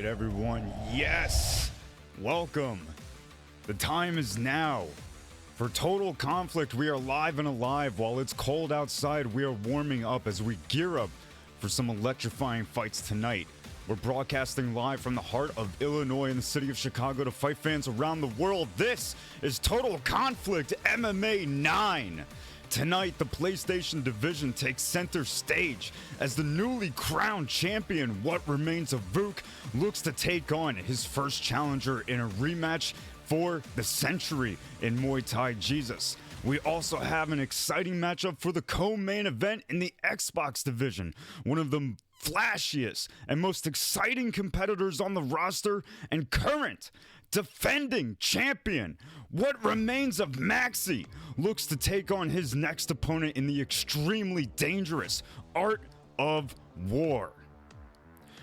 right, everyone. Yes! Welcome. The time is now. For Total Conflict, we are live and alive. While it's cold outside, we are warming up as we gear up for some electrifying fights tonight. We're broadcasting live from the heart of Illinois in the city of Chicago to fight fans around the world. This is Total Conflict MMA 9. Tonight, the PlayStation division takes center stage as the newly crowned champion, What Remains of VUK, looks to take on his first challenger in a rematch for the century in MUAYTHAIJESUS. We also have an exciting matchup for the co-main event in the Xbox division. One of the flashiest and most exciting competitors on the roster and current defending champion, What Remains of Maxi, looks to take on his next opponent in the extremely dangerous Art of War.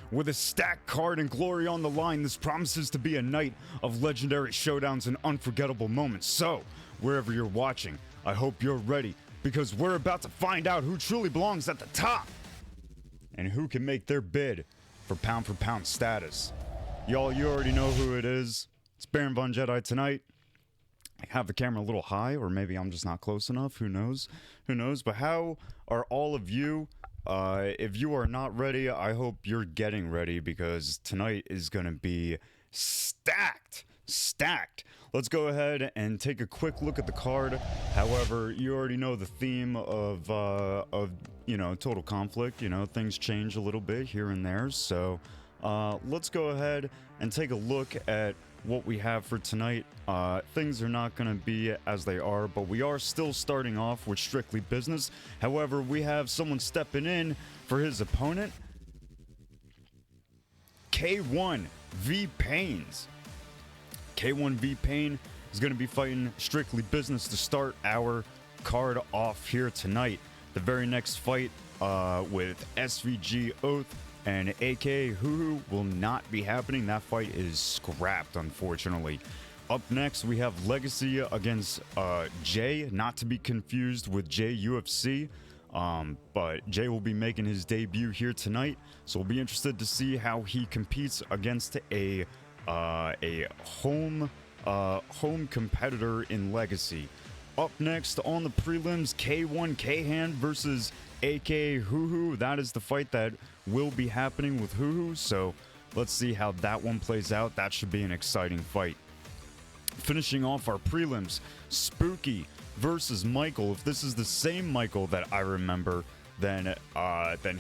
With a stacked card and glory on the line, this promises to be a night of legendary showdowns and unforgettable moments. So, wherever you're watching, I hope you're ready, because we're about to find out who truly belongs at the top and who can make their bid for pound status. Y'all, you already know who it is. It's Baron Von Jedi tonight. I have the camera a little high, or maybe I'm just not close enough. Who knows? Who knows? But how are all of you? If you are not ready, I hope you're getting ready, because tonight is going to be stacked. Let's go ahead and take a quick look at the card. However, you already know the theme of Total Conflict. You know, things change a little bit here and there. So let's go ahead and take a look at what we have for tonight. Things are not going to be as they are, but we are still starting off with strictly business. However, we have someone stepping in for his opponent, K1 V Pains. K1 V Pain is going to be fighting strictly business to start our card off here tonight. The very next fight with SVG Oath and AK Hoo will not be happening. That fight is scrapped, unfortunately. Up next, we have Legacy against Jay, not to be confused with Jay UFC. But Jay will be making his debut here tonight, so we'll be interested to see how he competes against a home competitor in Legacy. Up next on the prelims, K1 Kahan versus AK Hoo. That is the fight that will be happening with Hoo. So let's see how that one plays out. That should be an exciting fight. Finishing off our prelims, Spooky versus Michael. If this is the same Michael that I remember, then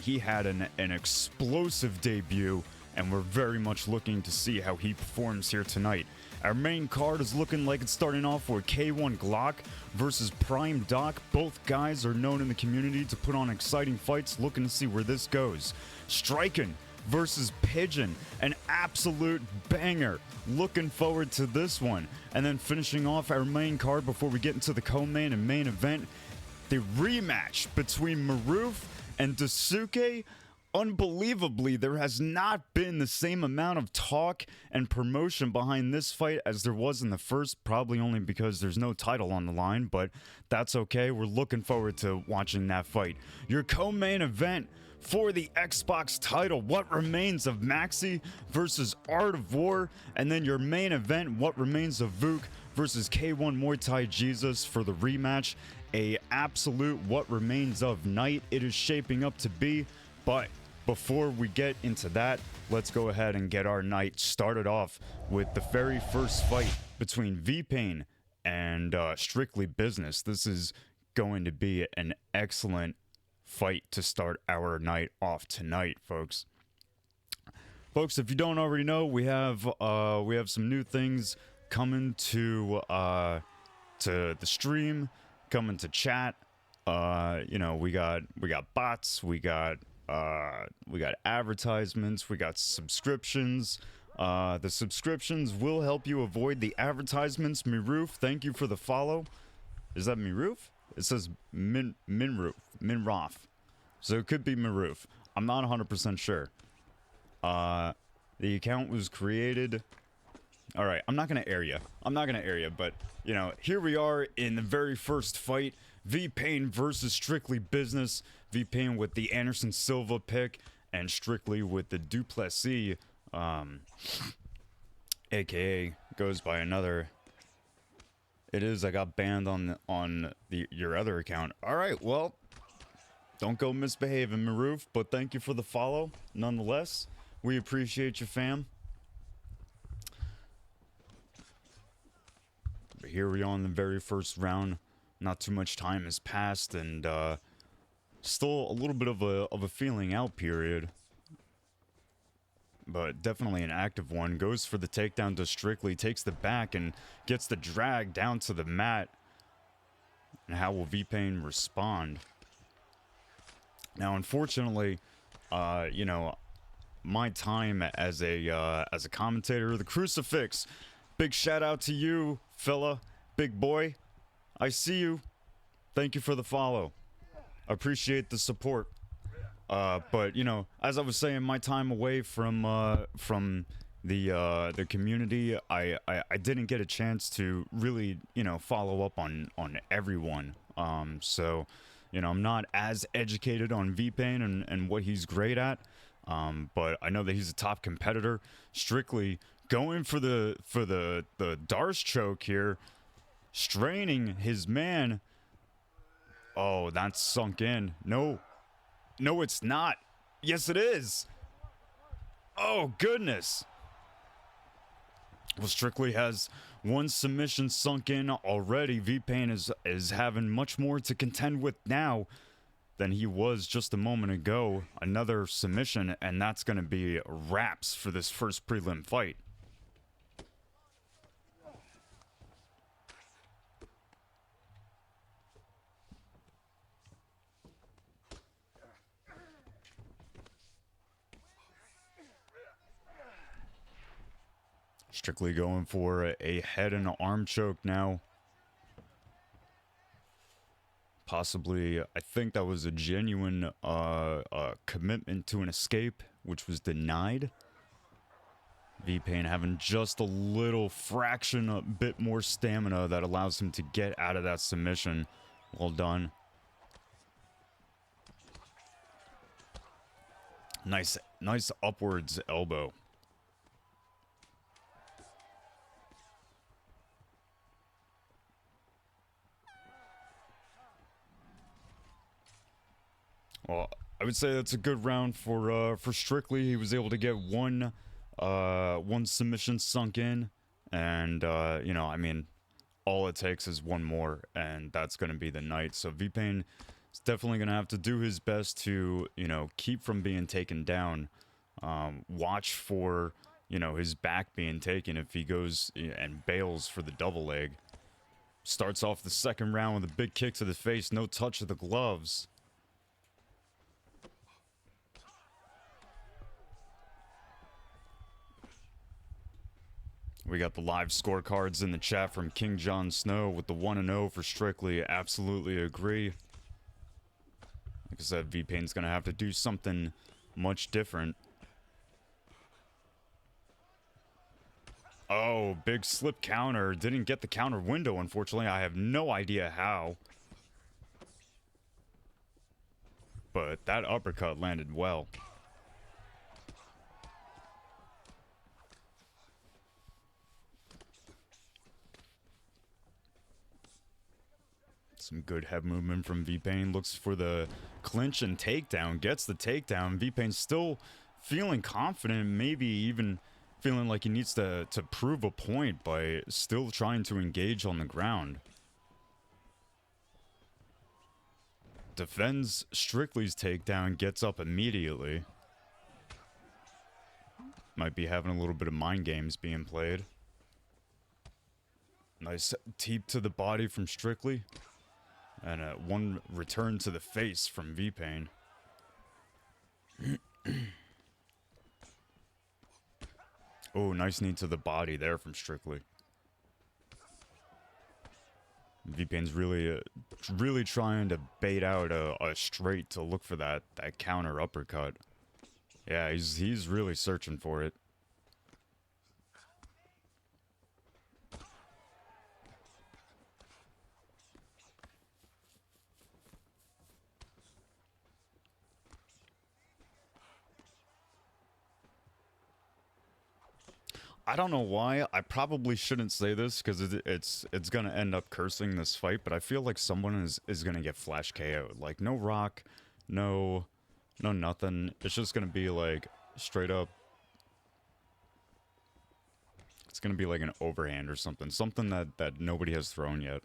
he had an explosive debut, and we're very much looking to see how he performs here tonight. Our main card is looking like it's starting off with K1 Glock versus Prime Doc. Both guys are known in the community to put on exciting fights, looking to see where this goes. Striken versus Pigeon, an absolute banger. Looking forward to this one. And then finishing off our main card before we get into the co-main and main event, the rematch between Maroof and Daisuke. Unbelievably, there has not been the same amount of talk and promotion behind this fight as there was in the first, probably only because there's no title on the line, but that's okay. We're looking forward to watching that fight. Your co-main event for the Xbox title, What Remains of Maxi versus Art of War, and then your main event, What Remains of VUK versus K1 MUAYTHAIJESUS for the rematch. A absolute What Remains of night it is shaping up to be. But before we get into that, let's go ahead and get our night started off with the very first fight between V-Pain and Strictly Business. This is going to be an excellent fight to start our night off tonight, folks. Folks, if you don't already know, we have some new things coming to the stream, coming to chat. You know, we got bots, we got advertisements, we got subscriptions. The subscriptions will help you avoid the advertisements. Miroof, thank you for the follow. Is that Miroof? It says Minrof. So it could be Miroof. I'm not 100% sure. The account was created. All right, I'm not going to air you. But, you know, here we are in the very first fight. V-Pain versus Strictly Business. V-Pain with the Anderson Silva pick, and Strictly with the Duplessis aka goes by another. It is. I got banned on your other account. All right. Well, don't go misbehaving, Maroof. But thank you for the follow, nonetheless. We appreciate you, fam. But here we are in the very first round. Not too much time has passed, and still a little bit of a feeling out period. But definitely an active one. Goes for the takedown to Strictly, takes the back and gets the drag down to the mat. And how will V-Pain respond? Now, unfortunately, you know, my time as a commentator, the Crucifix. Big shout out to you, fella, big boy. I see you. Thank you for the follow. Appreciate the support. But you know, as I was saying, my time away from the community, I didn't get a chance to really, you know, follow up on everyone. So, you know, I'm not as educated on V-Pain and what he's great at. But I know that he's a top competitor. Strictly going for the Darce choke here, straining his man. Oh, that's sunk in. No, it's not. Yes, it is. Oh, goodness. Well, Strictly has one submission sunk in already. V-Pain is having much more to contend with now than he was just a moment ago. Another submission, and that's going to be wraps for this first prelim fight. Strictly going for a head and arm choke now. Possibly, I think that was a genuine commitment to an escape, which was denied. V-Pain having just a little fraction, a bit more stamina that allows him to get out of that submission. Well done. Nice upwards elbow. Well, I would say that's a good round for Strictly. He was able to get one submission sunk in, and you know, I mean, all it takes is one more, and that's going to be the night. So V-Pain is definitely going to have to do his best to, you know, keep from being taken down. Watch for, you know, his back being taken if he goes and bails for the double leg. Starts off the second round with a big kick to the face, no touch of the gloves. We got the live scorecards in the chat from King John Snow with the 1-0 for Strictly. Absolutely agree. Like I said, V-Pain's going to have to do something much different. Oh, big slip counter. Didn't get the counter window, unfortunately. I have no idea how. But that uppercut landed well. Some good head movement from V-Pain. Looks for the clinch and takedown. Gets the takedown. V-Pain still feeling confident. Maybe even feeling like he needs to prove a point by still trying to engage on the ground. Defends Strictly's takedown. Gets up immediately. Might be having a little bit of mind games being played. Nice teep to the body from Strictly. And one return to the face from V-Pain. Oh, nice knee to the body there from Strictly. V-Pain's really trying to bait out a straight to look for that counter uppercut. Yeah, he's really searching for it. I don't know why. I probably shouldn't say this because it's gonna end up cursing this fight. But I feel like someone is gonna get flash KO'd. Like no rock, no nothing. It's just gonna be like straight up. It's gonna be like an overhand or something. Something that nobody has thrown yet.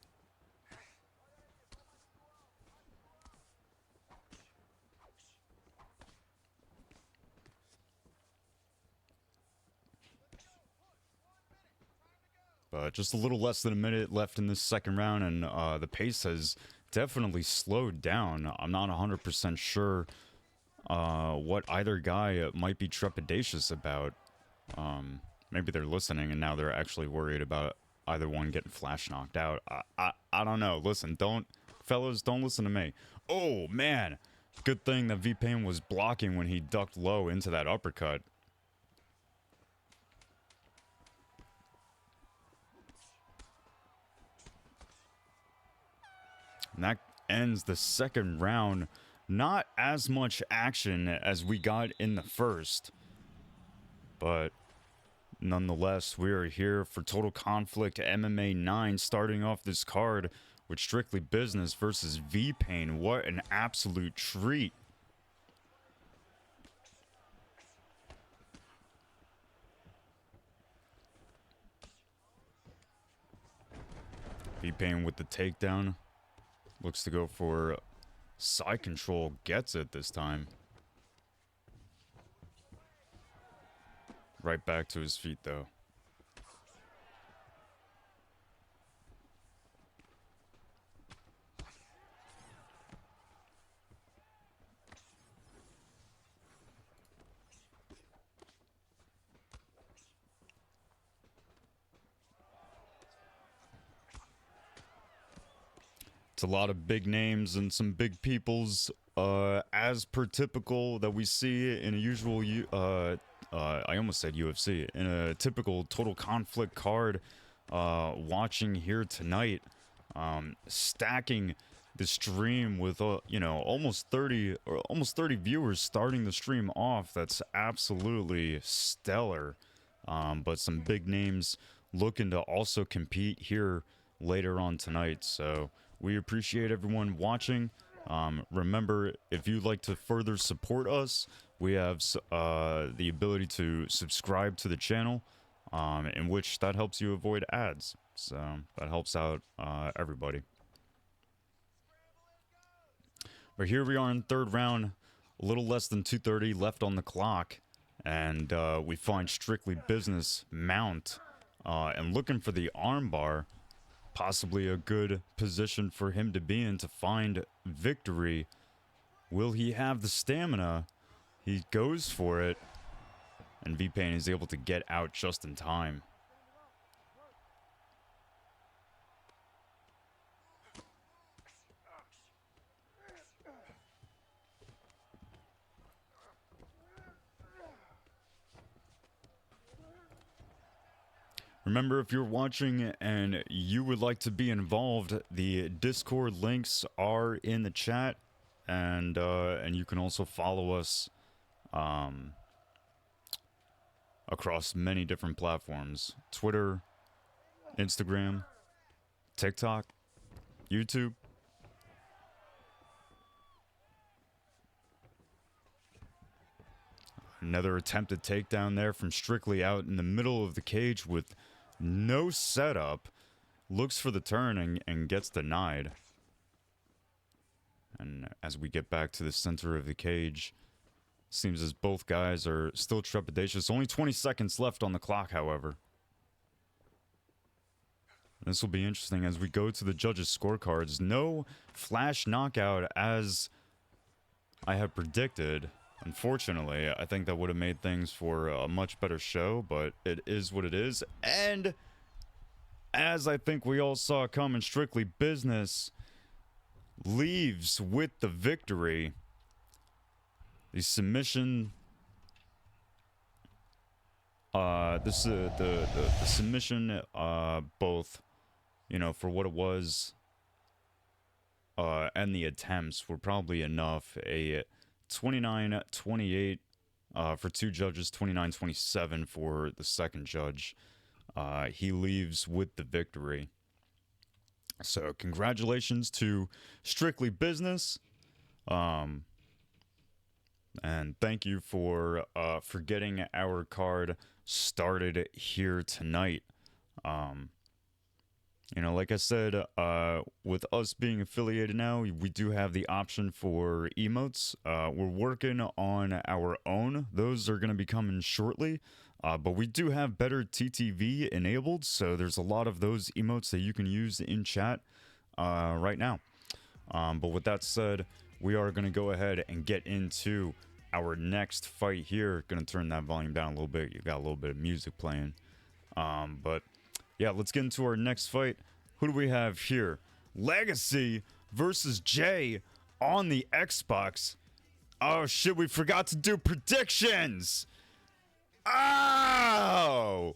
But just a little less than a minute left in this second round, and the pace has definitely slowed down. I'm not 100% sure what either guy might be trepidatious about. Maybe they're listening and now they're actually worried about either one getting flash knocked out. I don't know. Listen, fellas, don't listen to me. Oh, man. Good thing that V-Pain was blocking when he ducked low into that uppercut. And that ends the second round. Not as much action as we got in the first. But nonetheless, we are here for Total Conflict MMA 9, starting off this card with Strictly Business versus V-Pain. What an absolute treat. V-Pain with the takedown. Looks to go for side control. Gets it this time. Right back to his feet, though. It's a lot of big names and some big peoples, as per typical that we see in a usual, I almost said UFC, in a typical Total Conflict card, watching here tonight, stacking the stream with, you know, almost 30 viewers starting the stream off. That's absolutely stellar. But some big names looking to also compete here later on tonight. So we appreciate everyone watching. Remember, if you'd like to further support us, we have the ability to subscribe to the channel, in which that helps you avoid ads. So that helps out everybody. But here we are in third round, a little less than 2:30 left on the clock, and we find Strictly Business mount and looking for the armbar. Possibly a good position for him to be in to find victory. Will he have the stamina? He goes for it, and V-Pain is able to get out just in time. Remember, if you're watching and you would like to be involved, the Discord links are in the chat, and you can also follow us across many different platforms: Twitter, Instagram, TikTok, YouTube. Another attempted takedown there from Strictly out in the middle of the cage with no setup. Looks for the turn and gets denied. And as we get back to the center of the cage, seems as both guys are still trepidatious. Only 20 seconds left on the clock, however. This will be interesting as we go to the judges' scorecards. No flash knockout as I have predicted. Unfortunately, I think that would have made things for a much better show, but it is what it is. And as I think we all saw coming, Strictly Business leaves with the victory. The submission, the submission, both, you know, for what it was, and the attempts were probably enough. A 29-28 for 2 judges, 29-27 for the second judge. He leaves with the victory. So congratulations to Strictly Business. And thank you for getting our card started here tonight. You know, like I said, with us being affiliated now, we do have the option for emotes. We're working on our own. Those are going to be coming shortly. But we do have better TTV enabled, so there's a lot of those emotes that you can use in chat right now. But with that said, we are going to go ahead and get into our next fight here. Going to turn that volume down a little bit. You've got a little bit of music playing. But yeah, let's get into our next fight. Who do we have here? Legacy versus Jay on the Xbox. Oh shit, we forgot to do predictions. Oh!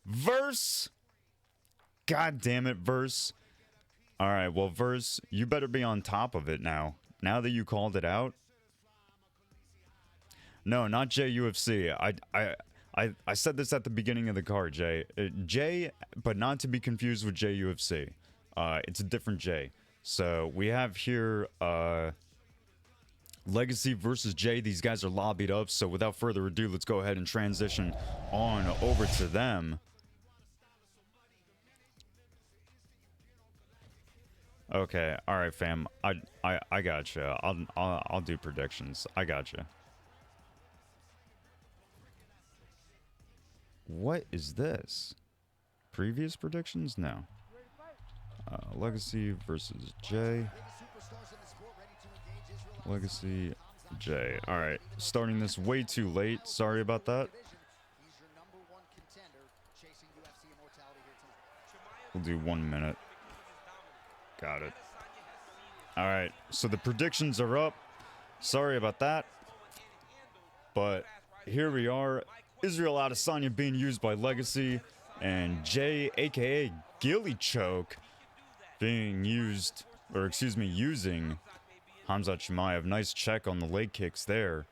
Verse. God damn it, Verse. Alright, well, Verse, you better be on top of it now. Now that you called it out. No, not Jay UFC. I said this at the beginning of the card, Jay. Jay, but not to be confused with Jay UFC. It's a different Jay. So we have here Legacy versus Jay. These guys are lobbied up. So without further ado, let's go ahead and transition on over to them. Okay, all right, fam. I gotcha. I'll do predictions. I gotcha. What is this? Previous predictions? No. Legacy versus Jay. Legacy, Jay. Alright, starting this way too late. Sorry about that. We'll do 1 minute. Got it. Alright, so the predictions are up. Sorry about that. But here we are. Israel Adesanya being used by Legacy, and Jay, aka Gilly Choke, being used, or excuse me, using Khamzat Chimaev. Nice check on the leg kicks there.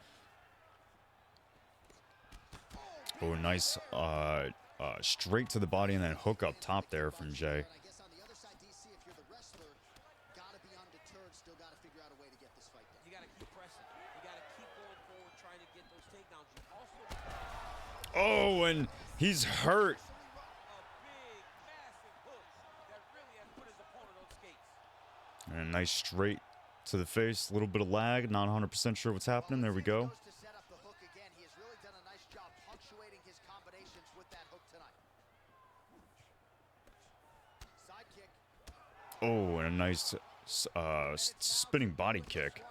Oh, nice straight to the body and then hook up top there from Jay. Oh, and he's hurt. And a nice straight to the face. A little bit of lag. Not 100% sure what's happening. There we go. Oh, and a nice spinning body kick.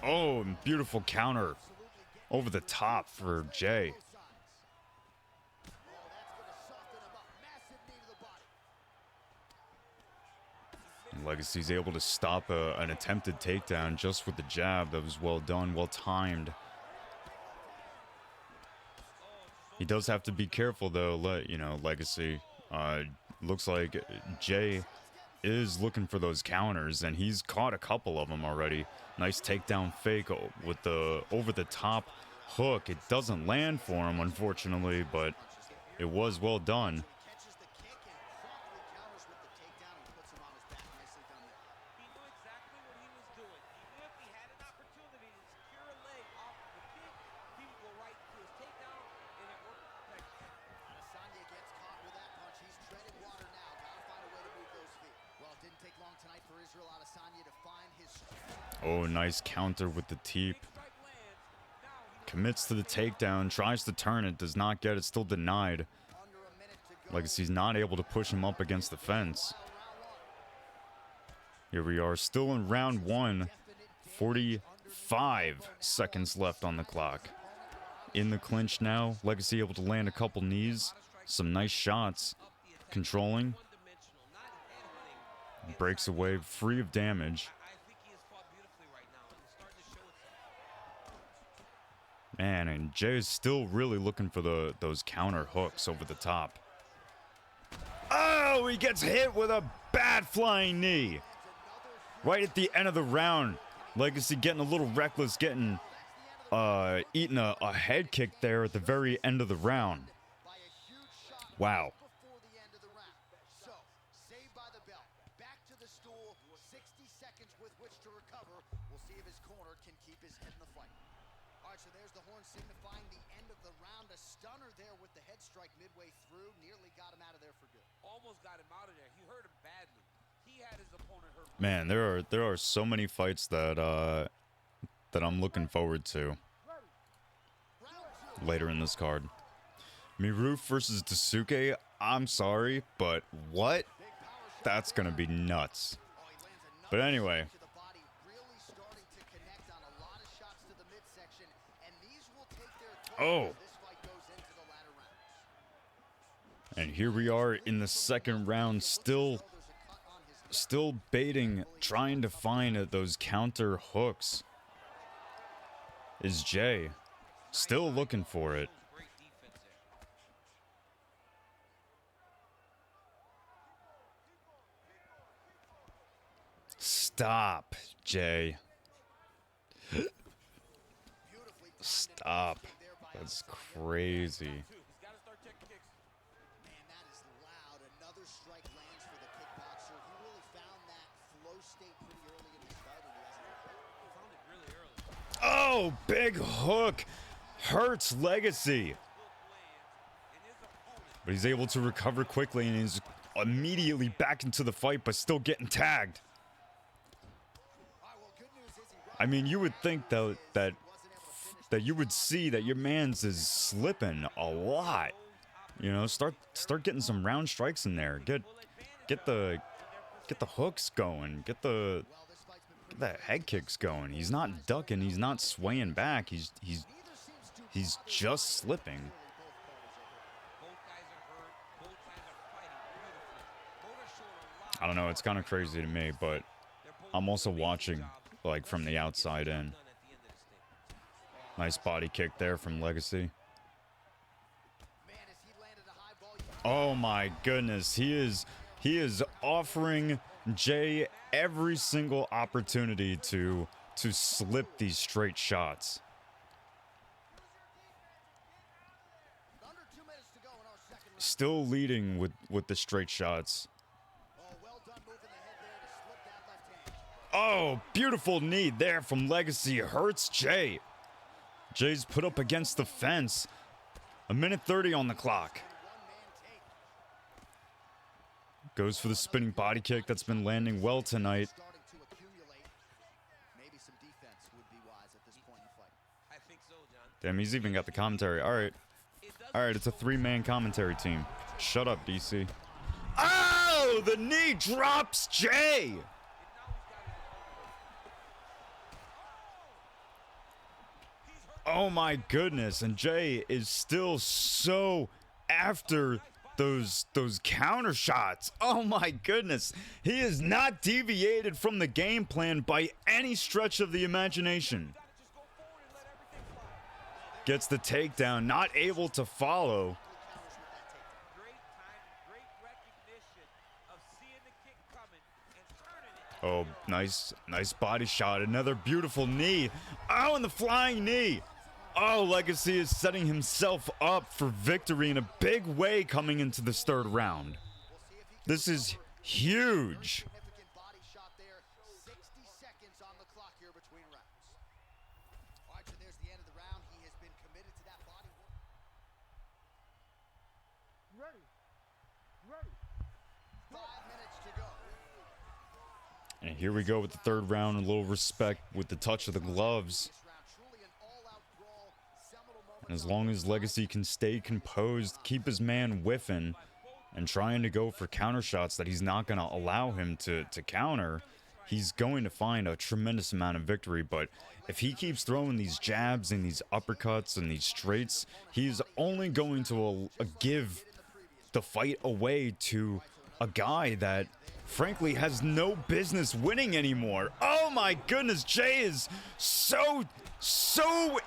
Oh, beautiful counter over the top for Jay. And Legacy's able to stop an attempted takedown just with the jab. That was well done, well timed. He does have to be careful though. Legacy. Looks like Jay is looking for those counters, and he's caught a couple of them already. Nice takedown fake with the over-the-top hook. It doesn't land for him, unfortunately, but it was well done. Oh, nice counter with the teep. Commits to the takedown, tries to turn it, does not get it, still denied. Legacy's not able to push him up against the fence. Here we are, still in round one. 45 seconds left on the clock. In the clinch now, Legacy able to land a couple knees. Some nice shots. Controlling. Breaks away, free of damage. Man, and Jay is still really looking for those counter hooks over the top. Oh! Oh, he gets hit with a bad flying knee. Right at the end of the round. Legacy getting a little reckless, getting eating a head kick there at the very end of the round. Wow. So there's the horn signifying the end of the round. A stunner there with the head strike midway through. Nearly got him out of there for good. Almost got him out of there. He hurt him badly. He had his opponent hurt. Man, there are so many fights that I'm looking forward to later in this card. Miruf versus Daisuke. I'm sorry, but what? That's gonna be nuts. But anyway. Oh. And here we are in the second round, still baiting, trying to find those counter hooks. Is Jay still looking for it? Stop, Jay. Stop. That's crazy. Man, that is loud. Another strike lands for the kickboxer. He really found that flow state pretty early in this fight, and he found it really early. Oh, big hook. Hurts Legacy. But he's able to recover quickly and is immediately back into the fight, but still getting tagged. I mean, you would think though that you would see that your man's is slipping a lot. You know, start getting some round strikes in there. Get the hooks going. Get the head kicks going. He's not ducking. He's not swaying back. He's just slipping. I don't know. It's kind of crazy to me, but I'm also watching like from the outside in. Nice body kick there from Legacy. Oh my goodness, he is offering Jay every single opportunity to slip these straight shots. Still leading with the straight shots. Oh, beautiful knee there from Legacy. Hurts Jay. Jay's put up against the fence. 1:30 on the clock. Goes for the spinning body kick that's been landing well tonight. Damn, he's even got the commentary. All right, it's a three-man commentary team. Shut up, DC. Oh, the knee drops Jay. Oh my goodness, and Jay is still so after those counter shots. Oh my goodness. He is not deviated from the game plan by any stretch of the imagination. Gets the takedown, not able to follow. Oh, nice body shot. Another beautiful knee. Oh, and the flying knee. Oh, Legacy is setting himself up for victory in a big way coming into this third round. This is huge. And here we go with the third round. A little respect with the touch of the gloves. And as long as Legacy can stay composed, keep his man whiffing, and trying to go for counter shots that he's not going to allow him to counter, he's going to find a tremendous amount of victory. But if he keeps throwing these jabs and these uppercuts and these straights, he's only going to give the fight away to a guy that frankly has no business winning anymore. Oh my goodness, Jay is so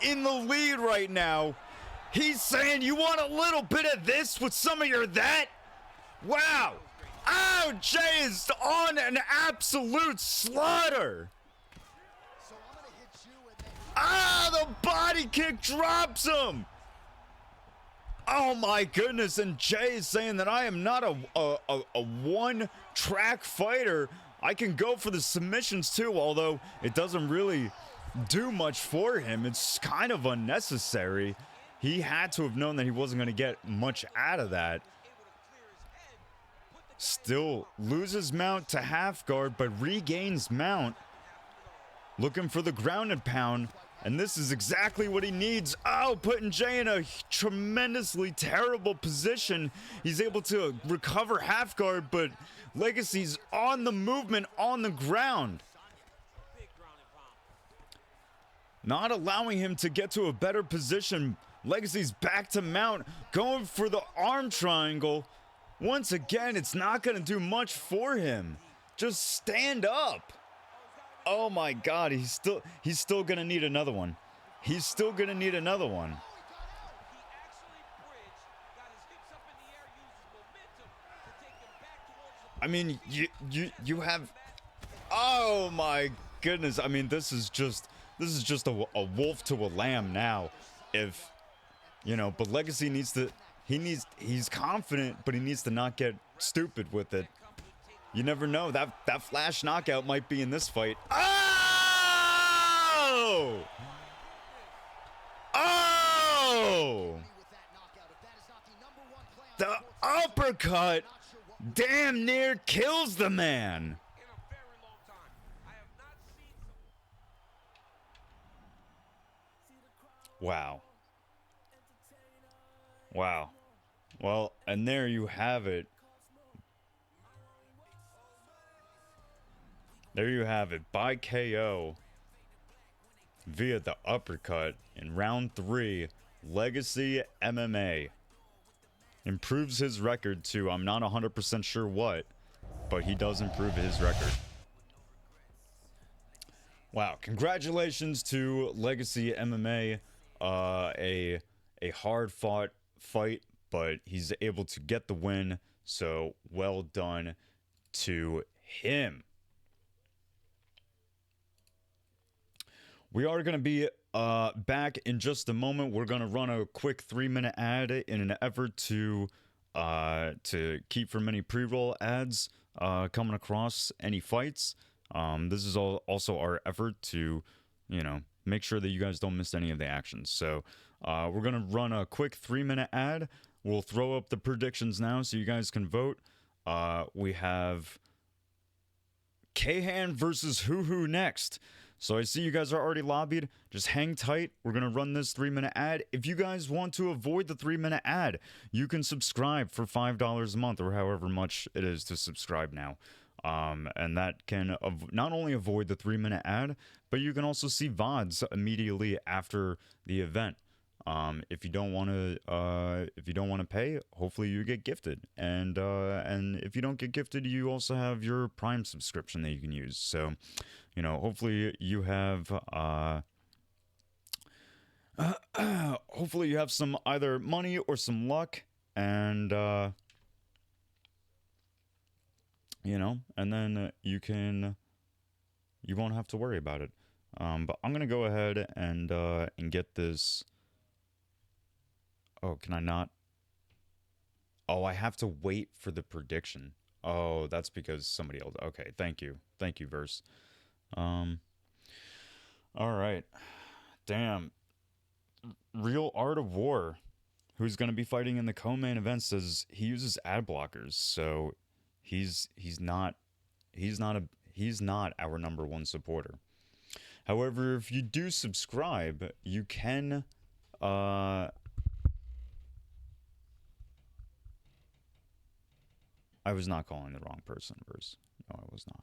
in the lead right now. He's saying, you want a little bit of this with some of your that? Wow. Oh, Jay is on an absolute slaughter. So I'm gonna hit you and then Ah, the body kick drops him. Oh my goodness, and Jay is saying that I am not a one-track fighter. I can go for the submissions too, although it doesn't really do much for him. It's kind of unnecessary. He had to have known that he wasn't going to get much out of that. Still loses mount to half guard, but regains mount. Looking for the ground and pound. And this is exactly what he needs. Oh, putting Jay in a tremendously terrible position. He's able to recover half guard, but Legacy's on the movement on the ground. Not allowing him to get to a better position. Legacy's back to mount, going for the arm triangle. Once again, it's not going to do much for him. Just stand up. Oh my God, he's still gonna need another one. He's still gonna need another one. I mean, you have. Oh my goodness! I mean, this is just a wolf to a lamb now. If you know, but Legacy needs to. He's confident, but he needs to not get stupid with it. You never know. That flash knockout might be in this fight. Oh! Oh! The uppercut damn near kills the man. Wow. Wow. Well, and there you have it. There you have it, by KO via the uppercut in round 3, Legacy MMA. Improves his record to, I'm not 100% sure what, but he does improve his record. Wow, congratulations to Legacy MMA. A hard fought fight, but he's able to get the win, so well done to him. We are going to be back in just a moment. We're going to run a quick 3-minute ad in an effort to keep from any pre-roll ads coming across any fights. This is also our effort to, make sure that you guys don't miss any of the actions. So we're going to run a quick 3-minute ad. We'll throw up the predictions now so you guys can vote. We have Kahan versus Hoo next. So I see you guys are already lobbied. Just hang tight. We're going to run this 3-minute ad. If you guys want to avoid the 3-minute ad, you can subscribe for $5 a month or however much it is to subscribe now. And that can not only avoid the 3-minute ad, but you can also see VODs immediately after the event. If you don't want to pay, hopefully you get gifted. And if you don't get gifted, you also have your Prime subscription that you can use. So, hopefully you have hopefully you have some either money or some luck, and and then you won't have to worry about it. But I'm gonna go ahead and get this. Oh, can I not? Oh, I have to wait for the prediction. Oh, that's because somebody else. Okay, thank you, Verse. All right. Damn. Real Art of War, who's going to be fighting in the co-main event, says he uses ad blockers, so he's not our number one supporter. However, if you do subscribe, you can I was not calling the wrong person, Verse. No, I was not.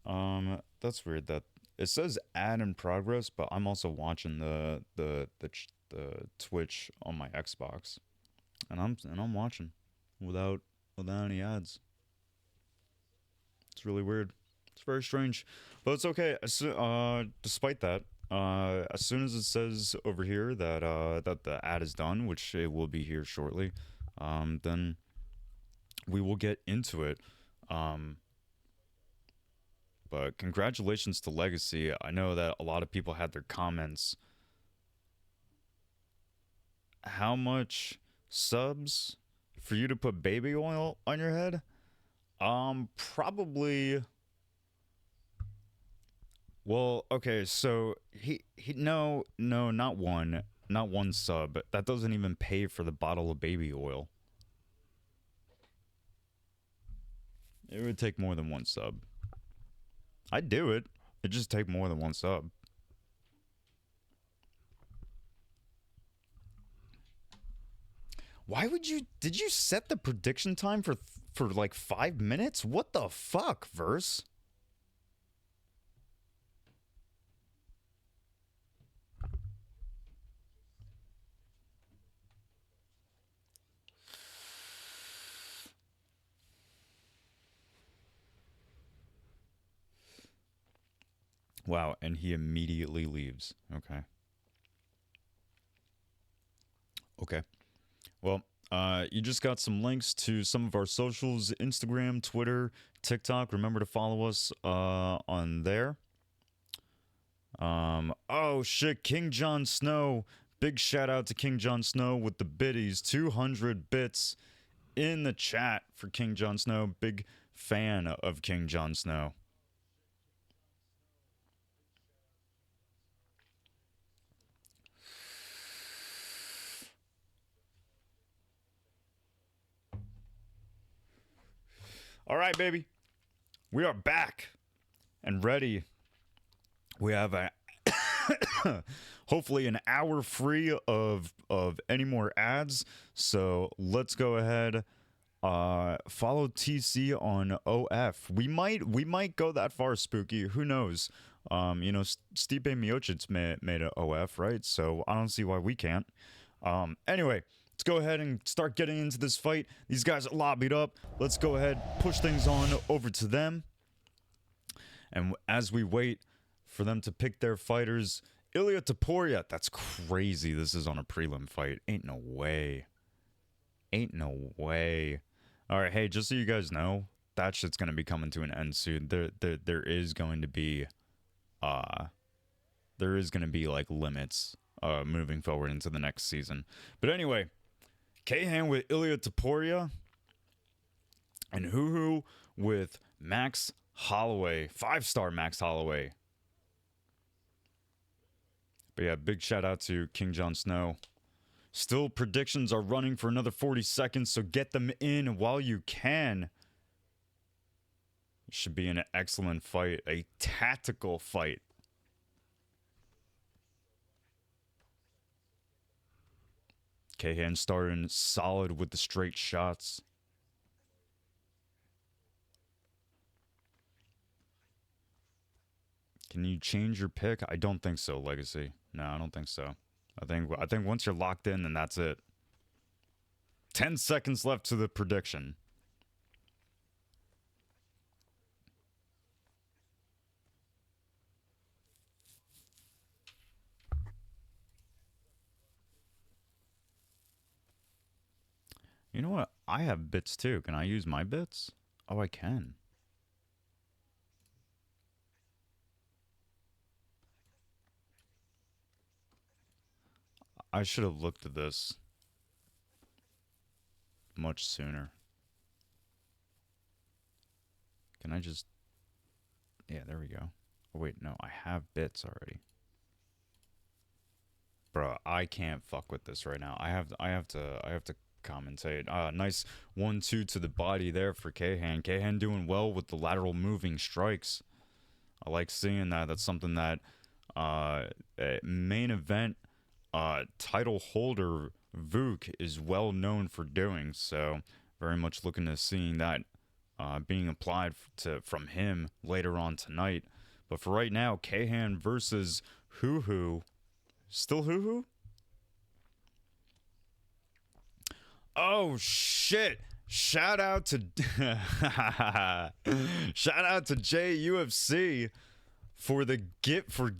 No. That's weird that it says ad in progress, but I'm also watching the Twitch on my Xbox, and I'm watching without any ads. It's really weird. It's very strange, but it's okay. Despite that, as soon as it says over here that that the ad is done, which it will be here shortly, then we will get into it. But congratulations to Legacy. I know that a lot of people had their comments. How much subs for you to put baby oil on your head? Probably. Well, okay, so he no, not one sub. That doesn't even pay for the bottle of baby oil. It would take more than one sub. I'd do it. It'd just take more than one sub. Why would you? Did you set the prediction time for like 5 minutes? What the fuck, Verse? Wow, and he immediately leaves. Okay. Okay. Well, you just got some links to some of our socials: Instagram, Twitter, TikTok. Remember to follow us on there. Oh shit, King Jon Snow. Big shout out to King Jon Snow with the biddies. 200 bits in the chat for King Jon Snow. Big fan of King Jon Snow. All right, baby. We are back and ready. We have a hopefully an hour free of any more ads. So let's go ahead. Follow TC on OF. We might go that far, Spooky. Who knows? Stipe Miocic made an OF, right? So I don't see why we can't. Anyway, let's go ahead and start getting into this fight. These guys are lobbied up. Let's go ahead, push things on over to them. And as we wait for them to pick their fighters, Ilia Topuria. That's crazy. This is on a prelim fight. Ain't no way. Ain't no way. All right, hey, just so you guys know, that shit's gonna be coming to an end soon. There is going to be, like limits, moving forward into the next season. But anyway, Kahan with Ilia Topuria, and Huhu with Max Holloway, 5-star Max Holloway. But yeah, big shout out to King Jon Snow. Still, predictions are running for another 40 seconds, so get them in while you can. It should be an excellent fight, a tactical fight. Kahan starting solid with the straight shots. Can you change your pick? I don't think so, Legacy. No, I don't think so. I think once you're locked in, then that's it. 10 seconds left to the prediction. You know what? I have bits too. Can I use my bits? Oh, I can. I should have looked at this much sooner. Can I just... Yeah, there we go. Oh, wait, no, I have bits already. Bro, I can't fuck with this right now. I have to commentate. Nice 1-2 to the body there for Kahan. Kahan doing well with the lateral moving strikes. I like seeing that. That's something that main event title holder VUK is well known for doing. So very much looking to seeing that being applied from him later on tonight. But for right now, Kahan versus Huhu. Still Huhu? Oh shit! Shout out to shout out to JUFC for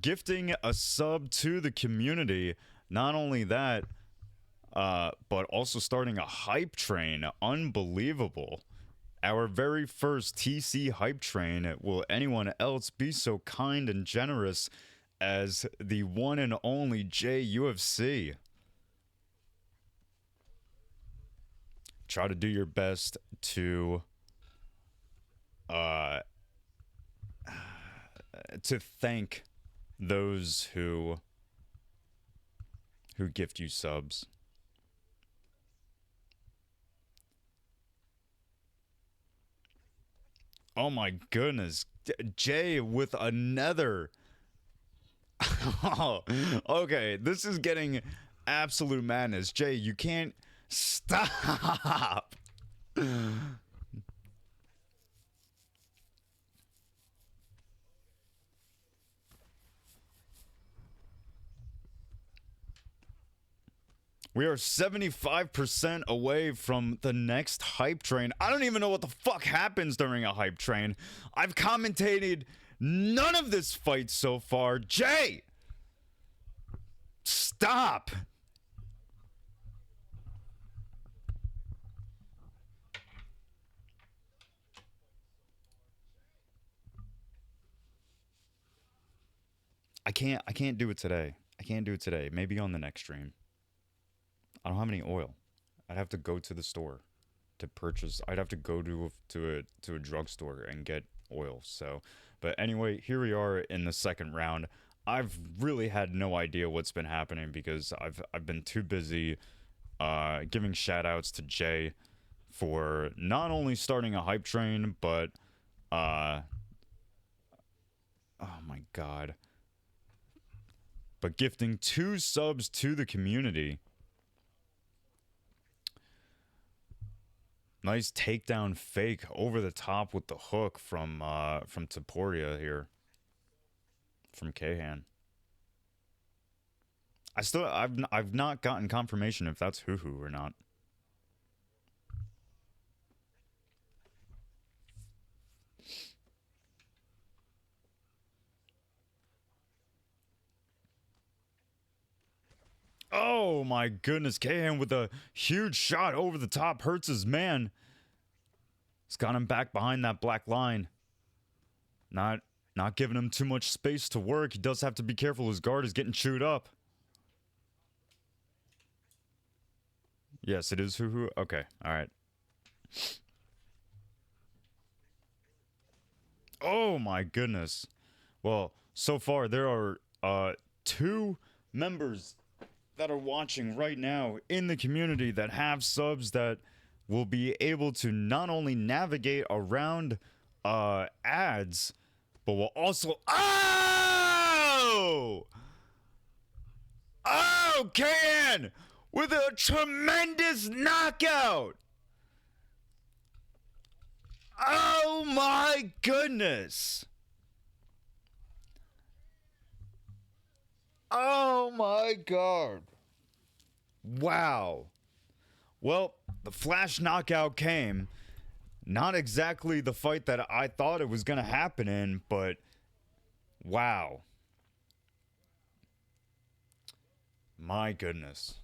gifting a sub to the community. Not only that, but also starting a hype train. Unbelievable. Our very first TC hype train. Will anyone else be so kind and generous as the one and only JUFC? Try to do your best to thank those who gift you subs. Oh my goodness. Jay with another. Oh, okay, this is getting absolute madness. Jay, you can't stop. We are 75% away from the next hype train. I don't even know what the fuck happens during a hype train. I've commentated none of this fight so far. Jay! Stop! I can't do it today. I can't do it today. Maybe on the next stream. I don't have any oil. I'd have to go to the store to purchase. I'd have to go to a drugstore and get oil. So, but anyway, here we are in the second round. I've really had no idea what's been happening because I've been too busy giving shout outs to Jay for not only starting a hype train, but oh my god. But gifting 2 subs to the community. Nice takedown fake over the top with the hook from Taporia here. From Kahan. I've not gotten confirmation if that's Hoo or not. Oh my goodness, Kahan with a huge shot over the top hurts his man. He's got him back behind that black line. Not giving him too much space to work. He does have to be careful. His guard is getting chewed up. Yes, it is Hoo. Okay, all right. Oh my goodness. Well, so far there are 2 members that are watching right now in the community that have subs that will be able to not only navigate around ads, but will also Kan with a tremendous knockout. Oh my goodness. Oh my god. Wow. Well, the flash knockout came. Not exactly the fight that I thought it was going to happen in, but wow. My goodness.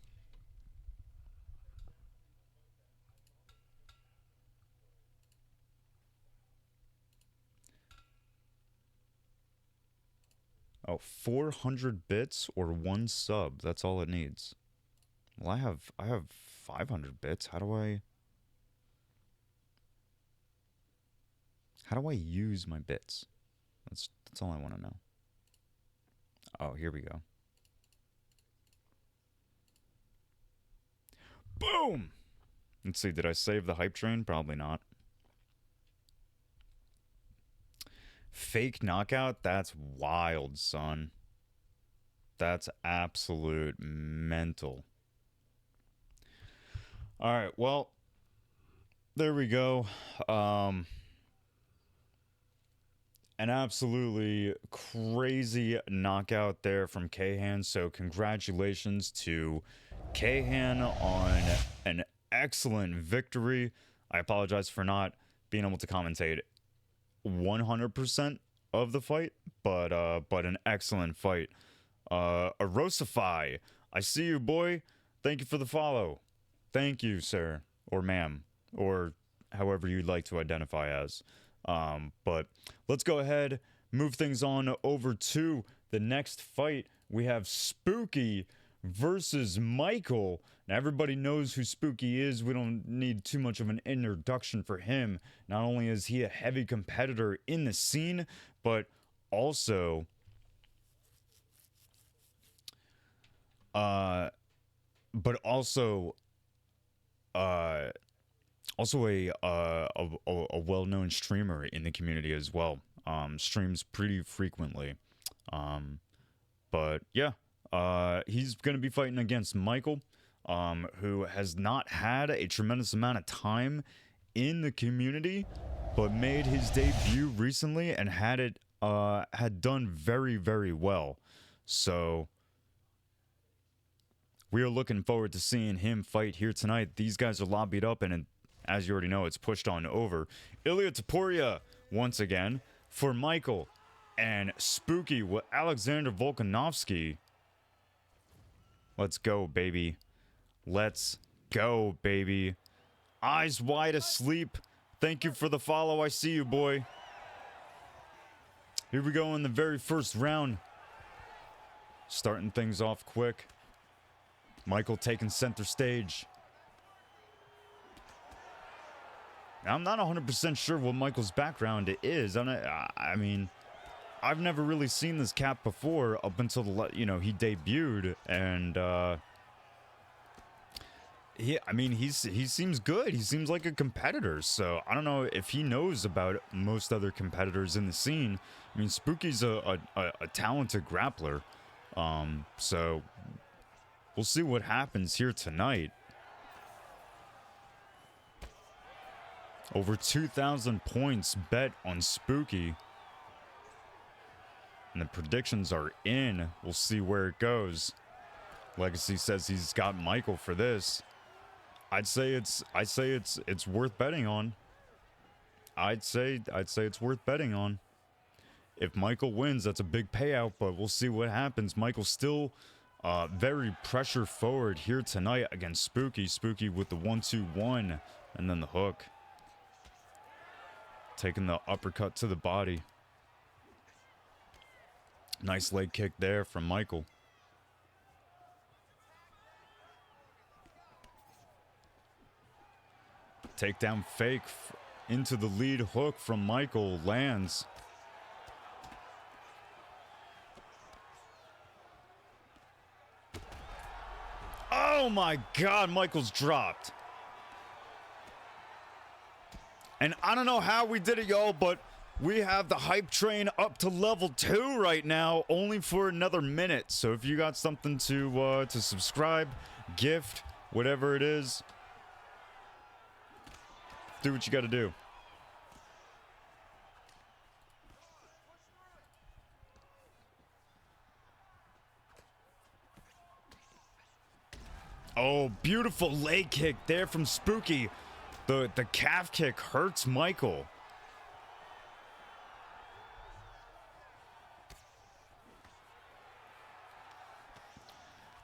Oh, 400 bits or 1 sub. That's all it needs. Well, I have 500 bits. How do I use my bits? That's all I want to know. Oh, here we go. Boom! Let's see, did I save the hype train? Probably not. Fake knockout? That's wild, son. That's absolute mental. Alright, well, there we go. An absolutely crazy knockout there from Kahan. So congratulations to Kahan on an excellent victory. I apologize for not being able to commentate 100% of the fight, but an excellent fight. Erosify, I see you, boy. Thank you for the follow. Thank you, sir, or ma'am, or however you'd like to identify as. But let's go ahead, move things on over to the next fight. We have Spooky versus Michael. Now, everybody knows who Spooky is. We don't need too much of an introduction for him. Not only is he a heavy competitor in the scene, but also a well-known streamer in the community as well. Streams pretty frequently. But yeah, he's going to be fighting against Michael, who has not had a tremendous amount of time in the community, but made his debut recently and had done very, very well. So we are looking forward to seeing him fight here tonight. These guys are lobbied up, and as you already know, it's pushed on over. Ilya Topuria once again for Michael, and Spooky with Alexander Volkanovski. Let's go, baby. Let's go, baby. Eyes wide asleep. Thank you for the follow. I see you, boy. Here we go in the very first round. Starting things off quick. Michael taking center stage. Now, I'm not 100% sure what Michael's background is. I mean, I've never really seen this cat before up until he debuted, and he seems good. He seems like a competitor. So I don't know if he knows about most other competitors in the scene. I mean, Spooky's a talented grappler. So we'll see what happens here tonight. Over 2,000 points bet on Spooky. And the predictions are in. We'll see where it goes. Legacy says he's got Michael for this. I'd say it's worth betting on. I'd say it's worth betting on. If Michael wins, that's a big payout, but we'll see what happens. Michael's still very pressure forward here tonight against Spooky. Spooky with the 1-2-1 and then the hook. Taking the uppercut to the body. Nice leg kick there from Michael. Takedown fake into the lead hook from Michael. Lands. Oh my God, Michael's dropped. And I don't know how we did it, y'all, but we have the hype train up to level 2 right now, only for another minute. So if you got something to subscribe, gift, whatever it is, do what you got to do. Oh, beautiful leg kick there from Spooky. The calf kick hurts Michael.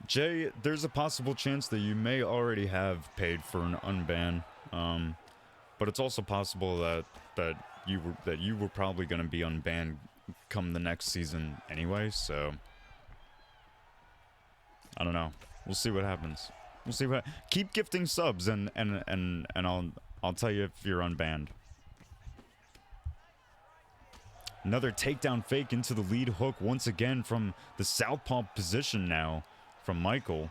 Jay, there's a possible chance that you may already have paid for an unban, but it's also possible that you were probably going to be unbanned come the next season anyway. So I don't know. We'll see what happens. We'll see what. Keep gifting subs, and I'll tell you if you're unbanned. Another takedown fake into the lead hook once again from the southpaw position now from Michael.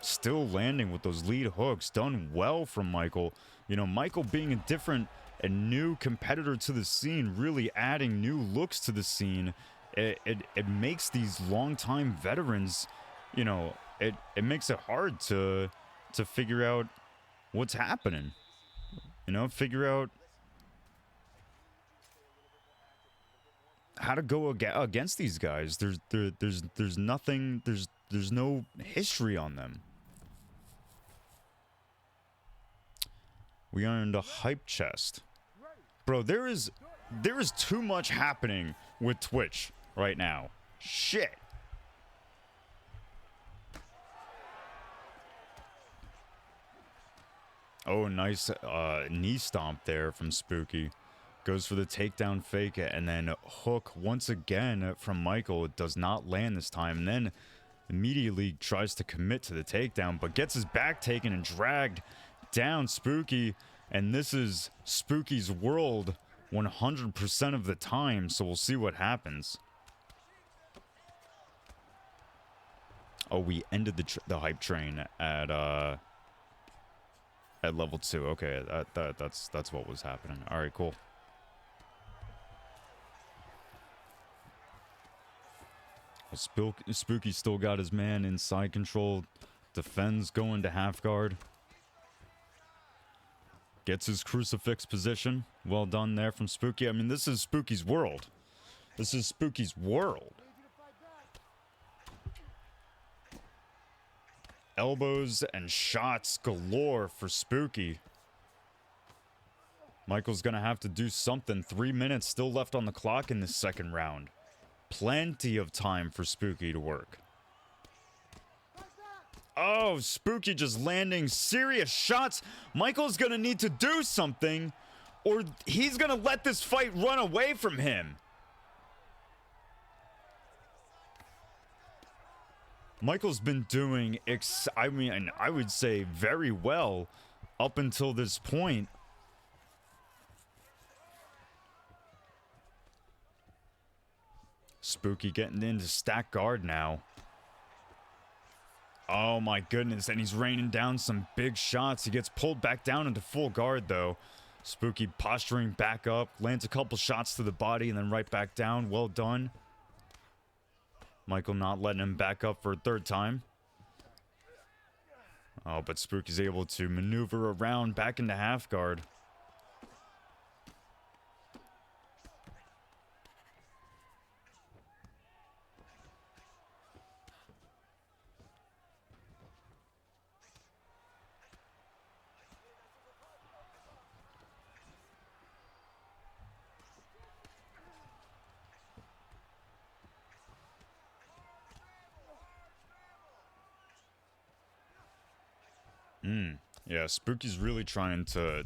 Still landing with those lead hooks. Done well from Michael. You know, Michael being a different and new competitor to the scene, really adding new looks to the scene. It makes these longtime veterans, you know, it makes it hard to figure out what's happening. You know, figure out how to go against these guys. There's nothing, there's no history on them. We earned a hype chest. Bro, there is too much happening with Twitch right now. Shit. Oh, nice knee stomp there from Spooky. Goes for the takedown fake, and then hook once again from Michael. It does not land this time. And then immediately tries to commit to the takedown, but gets his back taken and dragged down. Spooky. And this is Spooky's world 100% of the time, so we'll see what happens. Oh, we ended the hype train at level 2. Okay, that's what was happening. All right, cool. Spooky still got his man inside control. Defends going to half guard. Gets his crucifix position. Well done there from Spooky. I mean, this is Spooky's world. This is Spooky's world. Elbows and shots galore for Spooky. Michael's gonna have to do something. 3 minutes still left on the clock in this second round. Plenty of time for Spooky to work. Oh, Spooky just landing serious shots. Michael's gonna need to do something, or he's gonna let this fight run away from him. Michael's been doing, I mean, I would say very well up until this point. Spooky getting into stack guard now. Oh my goodness, and he's raining down some big shots. He gets pulled back down into full guard though. Spooky posturing back up, lands a couple shots to the body and then right back down. Well done. Michael not letting him back up for a third time. Oh, but Spooky's able to maneuver around back into half guard. Yeah, Spooky's really trying to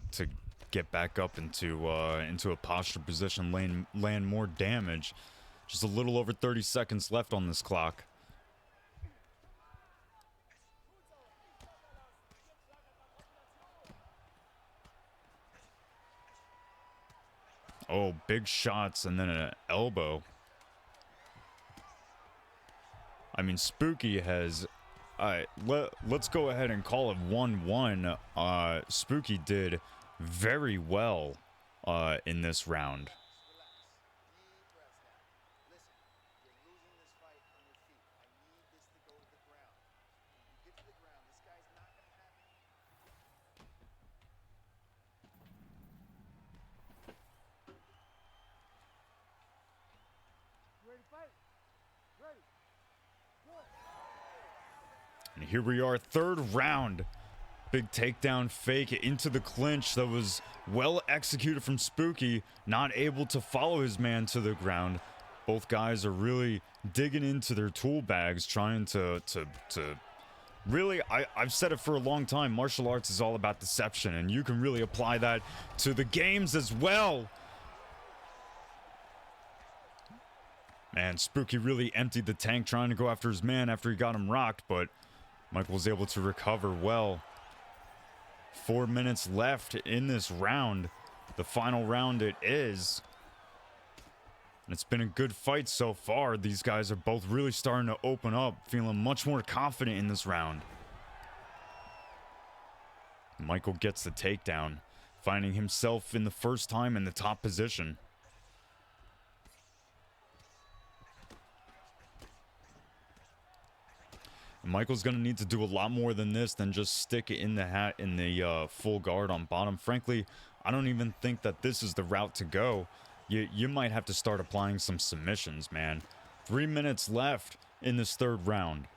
get back up into a posture position, land more damage. Just a little over 30 seconds left on this clock. Oh, big shots and then an elbow. I mean, Spooky has... Alright, let's go ahead and call it 1-1. Spooky did very well in this round. And here we are, third round. Big takedown fake into the clinch that was well executed from Spooky. Not able to follow his man to the ground. Both guys are really digging into their tool bags, trying to really, I've said it for a long time, martial arts is all about deception, and you can really apply that to the games as well. Man, Spooky really emptied the tank trying to go after his man after he got him rocked, but Michael was able to recover well. 4 minutes left in this round. The final round it is. And it's been a good fight so far. These guys are both really starting to open up, feeling much more confident in this round. Michael gets the takedown, finding himself in the first time in the top position. Michael's going to need to do a lot more than this than just stick it in the hat in the full guard on bottom. Frankly, I don't even think that this is the route to go. You might have to start applying some submissions, man. 3 minutes left in this third round.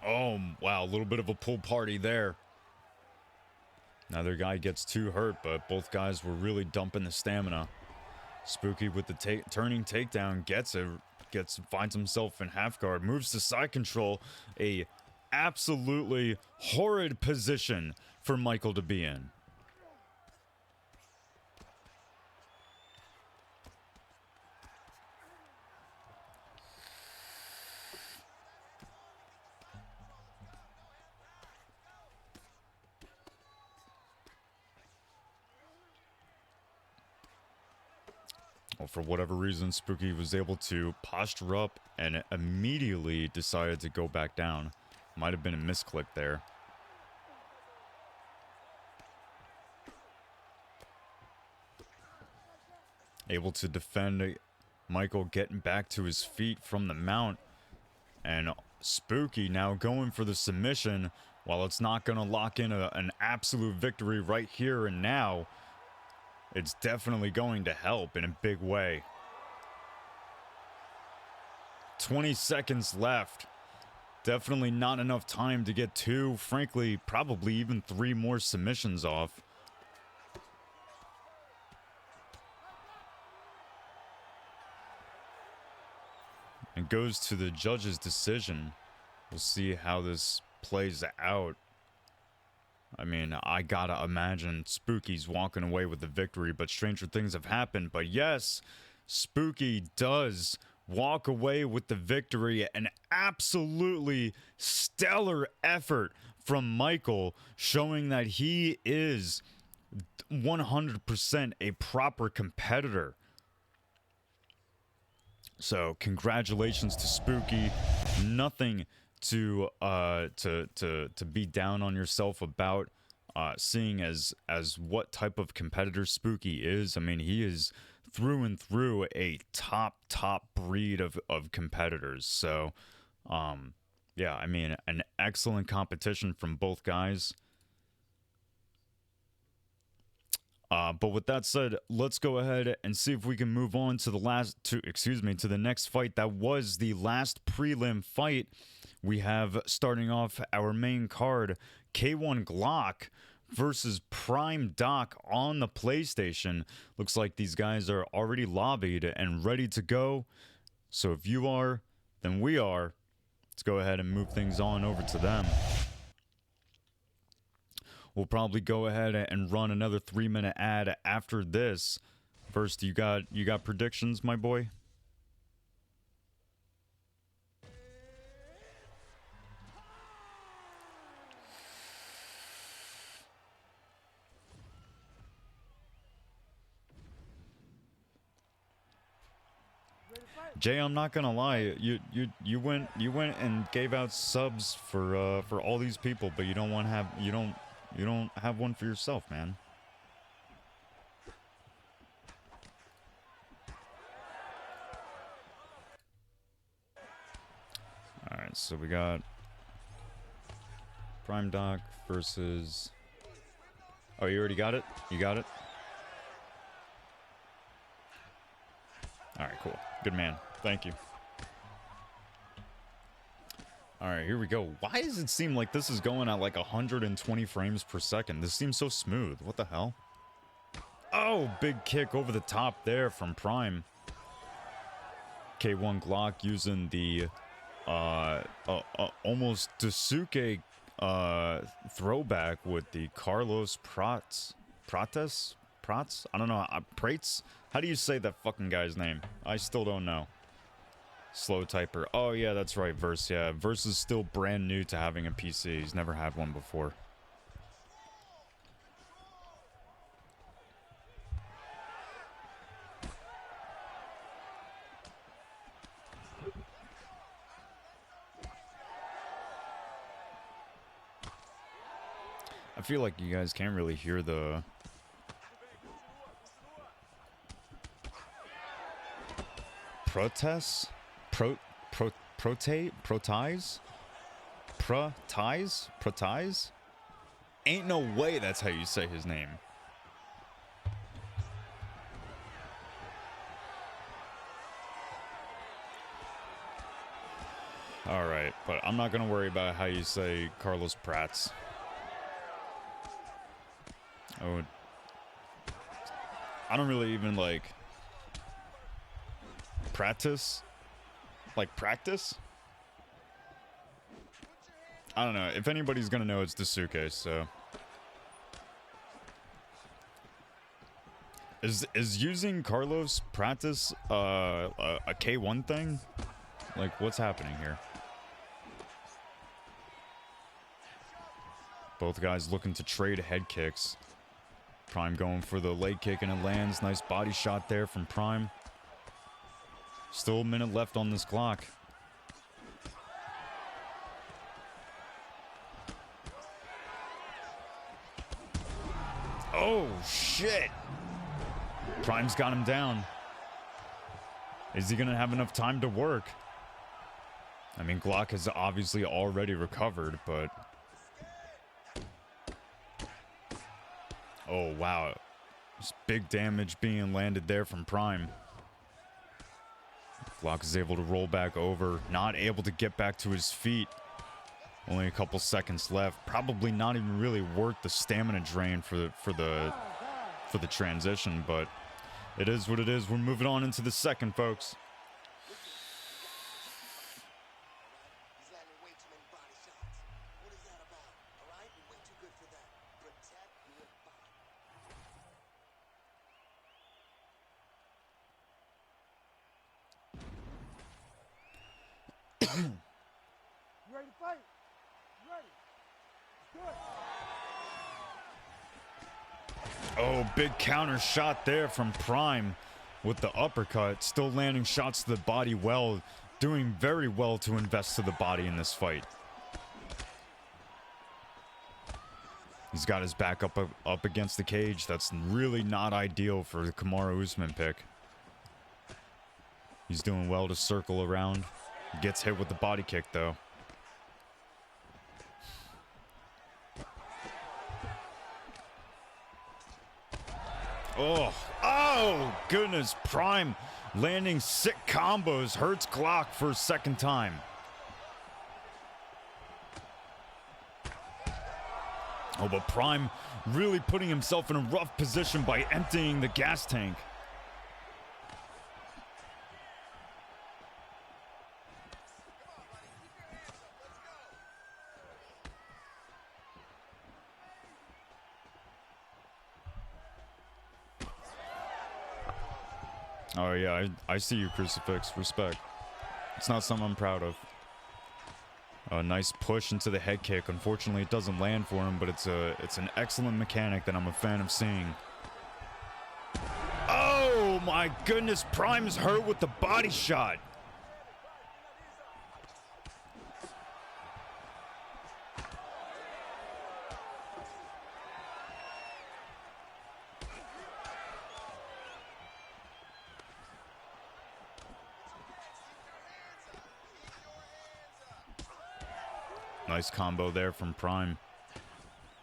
Oh, wow, a little bit of a pool party there. Another guy gets too hurt, but both guys were really dumping the stamina. Spooky with the turning takedown finds himself in half guard, moves to side control. A absolutely horrid position for Michael to be in. Well, for whatever reason, Spooky was able to posture up and immediately decided to go back down. Might have been a misclick there. Able to defend Michael getting back to his feet from the mount. And Spooky now going for the submission. While it's not going to lock in an absolute victory right here and now, it's definitely going to help in a big way. 20 seconds left. Definitely not enough time to get 2, frankly, probably even 3 more submissions off. It goes to the judge's decision. We'll see how this plays out. I mean, I gotta imagine Spooky's walking away with the victory, but stranger things have happened. But yes, Spooky does walk away with the victory. An absolutely stellar effort from Michael, showing that he is 100% a proper competitor. So congratulations to Spooky. Nothing to be down on yourself about, seeing as what type of competitor Spooky is. I mean, he is through and through a top breed of competitors. So yeah, I mean, an excellent competition from both guys. But with that said, let's go ahead and see if we can move on to the next fight. That was the last prelim fight. We have, starting off our main card, K1 Glock versus Prime Doc on the PlayStation. Looks like these guys are already lobbied and ready to go. So if you are, then we are. Let's go ahead and move things on over to them. We'll probably go ahead and run another 3-minute ad after this. First, you got predictions, my boy? Jay, I'm not gonna lie. You went and gave out subs for all these people, but you don't have one for yourself, man. All right, so we got Prime Doc versus. Oh, you already got it? You got it? All right, cool. Good man. Thank you. All right, here we go. Why does it seem like this is going at like 120 frames per second? This seems so smooth. What the hell? Oh, big kick over the top there from Prime. K1 Glock using the almost Daisuke throwback with the Carlos Prates? I don't know. Prates? How do you say that fucking guy's name? I still don't know. Slow typer. Oh, yeah, that's right. Verse, yeah. Verse is still brand new to having a PC. He's never had one before. I feel like you guys can't really hear the... protests? Protais? Ain't no way that's how you say his name. All right, but I'm not gonna worry about how you say Carlos Prats. Oh, I don't really even like practice. Like practice? I don't know. If anybody's gonna know, it's Dasuke. So, is using Carlos practice a K1 thing? Like, what's happening here? Both guys looking to trade head kicks. Prime going for the leg kick and it lands. Nice body shot there from Prime. Still a minute left on this clock. Oh, shit. Prime's got him down. Is he going to have enough time to work? I mean, Glock has obviously already recovered, but... Oh, wow. Just big damage being landed there from Prime. Glock is able to roll back over. Not able to get back to his feet. Only a couple seconds left. Probably not even really worth the stamina drain for the transition, but it is what it is. We're moving on into the second, folks. He's landing way too many body shots. What is that about? All right, you're way too good for that. Protect your body. You ready to fight? You ready? Good. Oh, big counter shot there from Prime with the uppercut. Still landing shots to the body well. Doing very well to invest to the body in this fight. He's got his back up against the cage. That's really not ideal for the Kamaru Usman pick. He's doing well to circle around. Gets hit with the body kick, though. Oh, goodness. Prime landing sick combos. Hurts Glock for a second time. Oh, but Prime really putting himself in a rough position by emptying the gas tank. Oh yeah, I see you, Crucifix. Respect. It's not something I'm proud of. A nice push into the head kick. Unfortunately, it doesn't land for him, but it's an excellent mechanic that I'm a fan of seeing. Oh my goodness, Prime's hurt with the body shot. Nice combo there from Prime.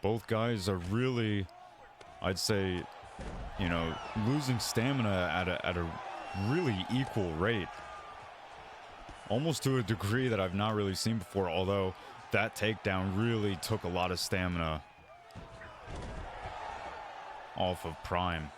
Both guys are really, I'd say, you know, losing stamina at a really equal rate. Almost to a degree that I've not really seen before, although that takedown really took a lot of stamina off of Prime.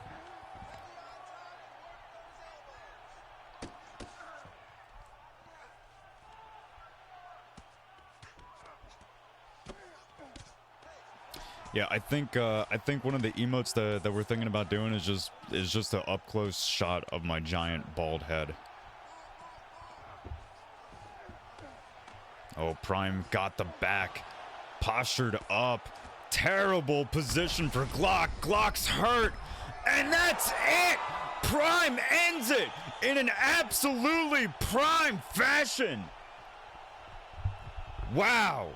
Yeah, I think one of the emotes that we're thinking about doing is just an up close shot of my giant bald head. Oh, Prime got the back, postured up, terrible position for Glock. Glock's hurt, and that's it. Prime ends it in an absolutely Prime fashion. Wow.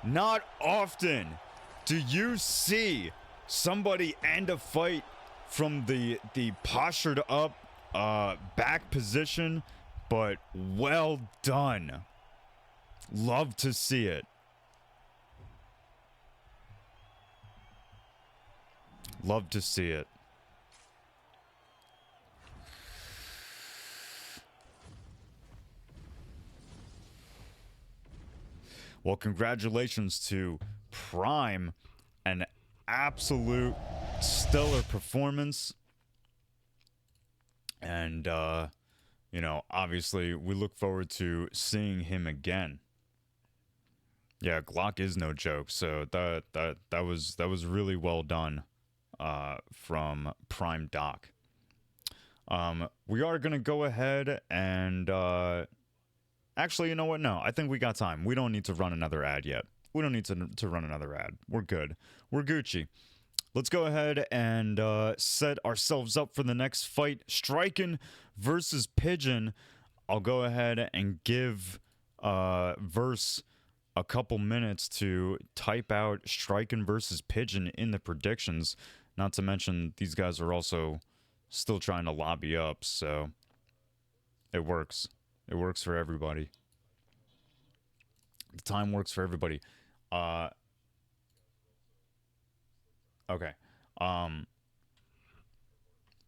Not often do you see somebody end a fight from the postured up back position, but well done. Love to see it. Love to see it. Well, congratulations to Prime. An absolute stellar performance. And, you know, obviously, we look forward to seeing him again. Yeah, Glock is no joke. So that was really well done from Prime Doc. We are gonna go ahead and actually, you know what? No, I think we got time. We don't need to run another ad yet. We don't need to run another ad. We're good. We're Gucci. Let's go ahead and set ourselves up for the next fight. Striking versus Pigeon. I'll go ahead and give Verse a couple minutes to type out Striking versus Pigeon in the predictions. Not to mention, these guys are also still trying to lobby up, so it works. It works for everybody. The time works for everybody. Okay.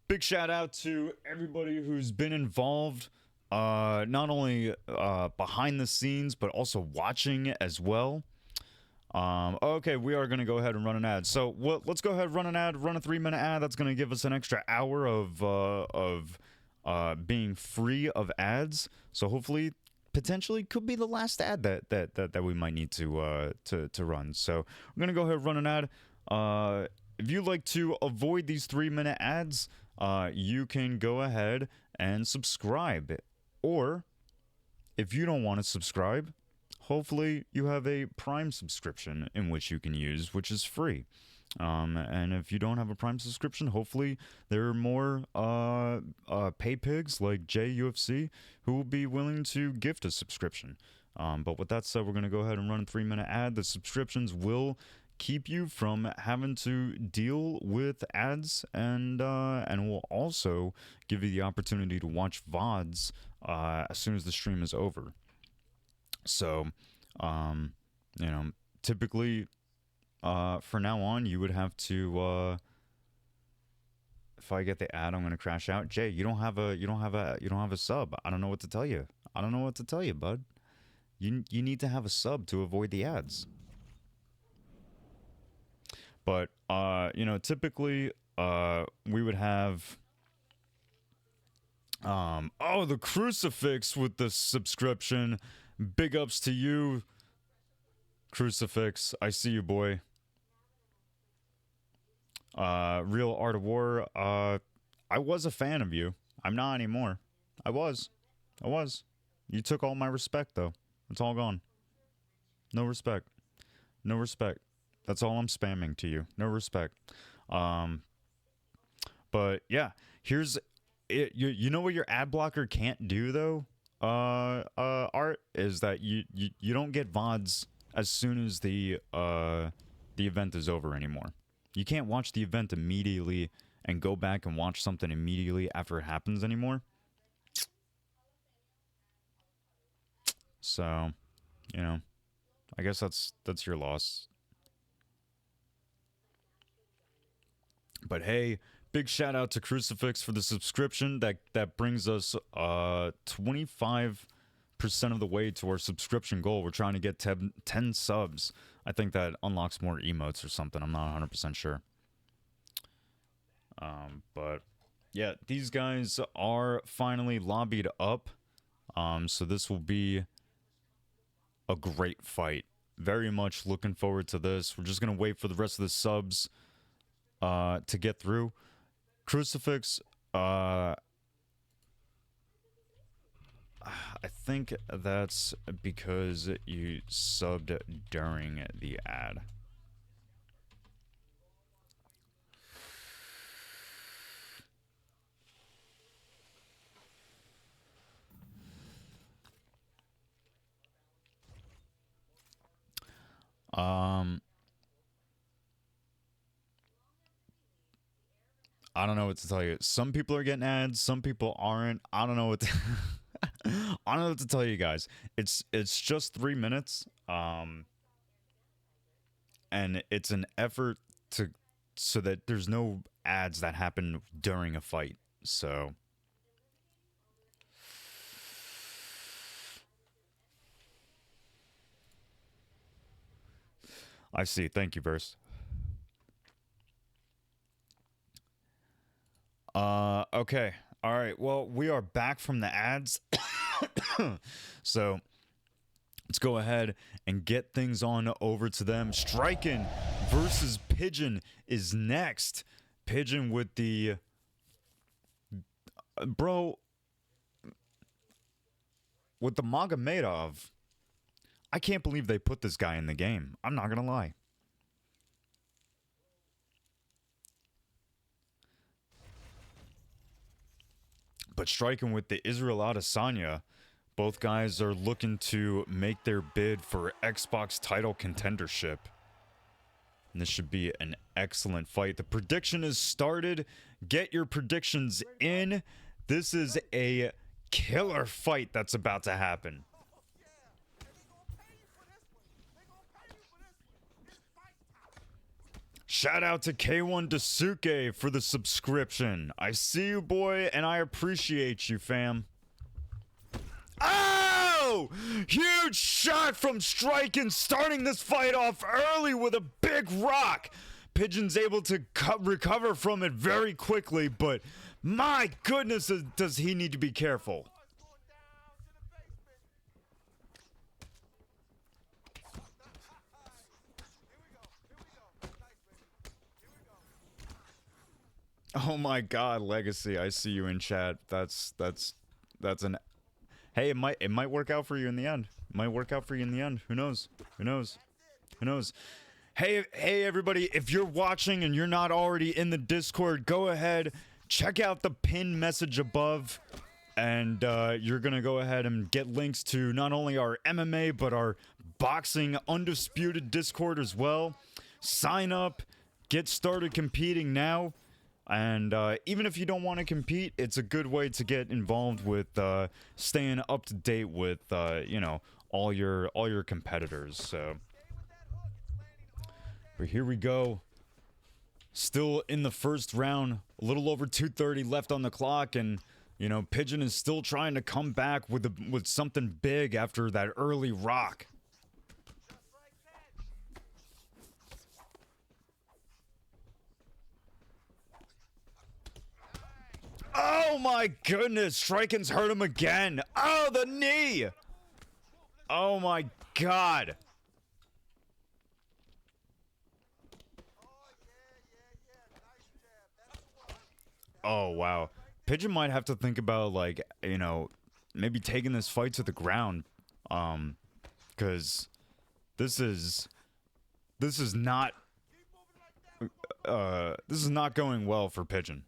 Big shout out to everybody who's been involved, not only behind the scenes, but also watching as well. Okay, we are going to go ahead and run an ad. So let's go ahead and run an ad, run a 3-minute ad. That's going to give us an extra hour of being free of ads. So hopefully, potentially could be the last ad that we might need to run. So we're going to go ahead and run an ad. If you'd like to avoid these 3-minute ads, you can go ahead and subscribe. Or if you don't want to subscribe, hopefully you have a Prime subscription in which you can use, which is free. And if you don't have a Prime subscription, hopefully there are more pay pigs like JUFC who will be willing to gift a subscription. But with that said, we're going to go ahead and run a 3-minute ad. The subscriptions will keep you from having to deal with ads, and will also give you the opportunity to watch VODs as soon as the stream is over. So, you know, typically, for now on, you would have to. If I get the ad, I'm gonna crash out. Jay, you don't have a sub. I don't know what to tell you. I don't know what to tell you, bud. You need to have a sub to avoid the ads. But you know, typically, we would have. Oh, the Crucifix with the subscription. Big ups to you, Crucifix. I see you, boy. Real Art of War. I was a fan of you. I'm not anymore. I was. You took all my respect, though. It's all gone. No respect. No respect. That's all I'm spamming to you. No respect. But yeah, here's it. You know what your ad blocker can't do though? Art is that you don't get VODs as soon as the event is over anymore. You can't watch the event immediately and go back and watch something immediately after it happens anymore. So, you know, I guess that's your loss. But hey, big shout out to Crucifix for the subscription. That brings us 25% of the way to our subscription goal. We're trying to get 10 subs. I think that unlocks more emotes or something. I'm not 100% sure. But yeah, these guys are finally lobbied up. So this will be a great fight. Very much looking forward to this. We're just gonna wait for the rest of the subs to get through. Crucifix, I think that's because you subbed during the ad. I don't know what to tell you. Some people are getting ads, some people aren't. I don't know what to I don't know what to tell you guys. It's just 3 minutes. And it's an effort so that there's no ads that happen during a fight. So I see. Thank you, Verse. Okay. All right. Well, we are back from the ads. So let's go ahead and get things on over to them. Striking versus Pigeon is next. Pigeon with the... Bro, with the Magomedov, I can't believe they put this guy in the game. I'm not going to lie. But striking with the Israel Adesanya, both guys are looking to make their bid for Xbox title contendership. And this should be an excellent fight. The prediction is started. Get your predictions in. This is a killer fight that's about to happen. Shout out to K1 Dasuke for the subscription. I see you, boy, and I appreciate you, fam. Oh! Huge shot from Striking, starting this fight off early with a big rock. Pigeon's able to recover from it very quickly, but my goodness, does he need to be careful. Oh my God, Legacy! I see you in chat. That's an. Hey, it might work out for you in the end. It might work out for you in the end. Who knows? Who knows? Who knows? Hey everybody! If you're watching and you're not already in the Discord, go ahead, check out the pinned message above, and you're gonna go ahead and get links to not only our MMA but our boxing undisputed Discord as well. Sign up, get started competing now. And even if you don't want to compete, it's a good way to get involved with staying up to date with you know, all your competitors. So, but here we go. Still in the first round, a little over 2:30 left on the clock, and you know, Pigeon is still trying to come back with something big after that early rock. Oh my goodness, Striking's hurt him again. Oh, the knee. Oh my God. Oh wow. Pigeon might have to think about, like, you know, maybe taking this fight to the ground. Cause this is not going well for Pigeon.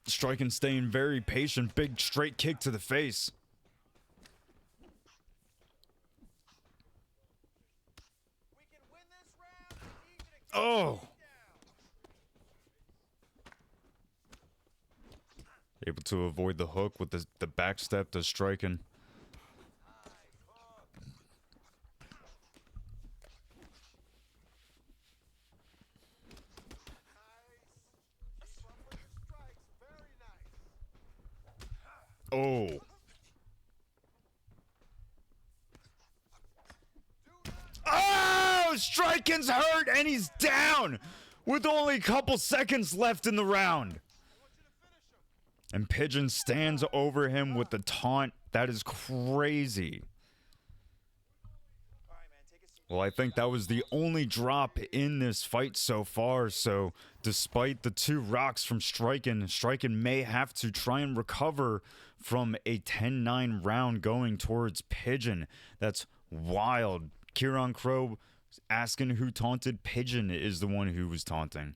Striking, staying very patient. Big straight kick to the face. Oh! Able to avoid the hook with the back step to Striking. Oh. Oh! Striking's hurt and he's down with only a couple seconds left in the round. And Pigeon stands over him with the taunt. That is crazy. Well, I think that was the only drop in this fight so far. So despite the two rocks from Striking may have to try and recover from a 10-9 round going towards Pigeon. That's wild. Kieran Crow asking who taunted. Pigeon is the one who was taunting.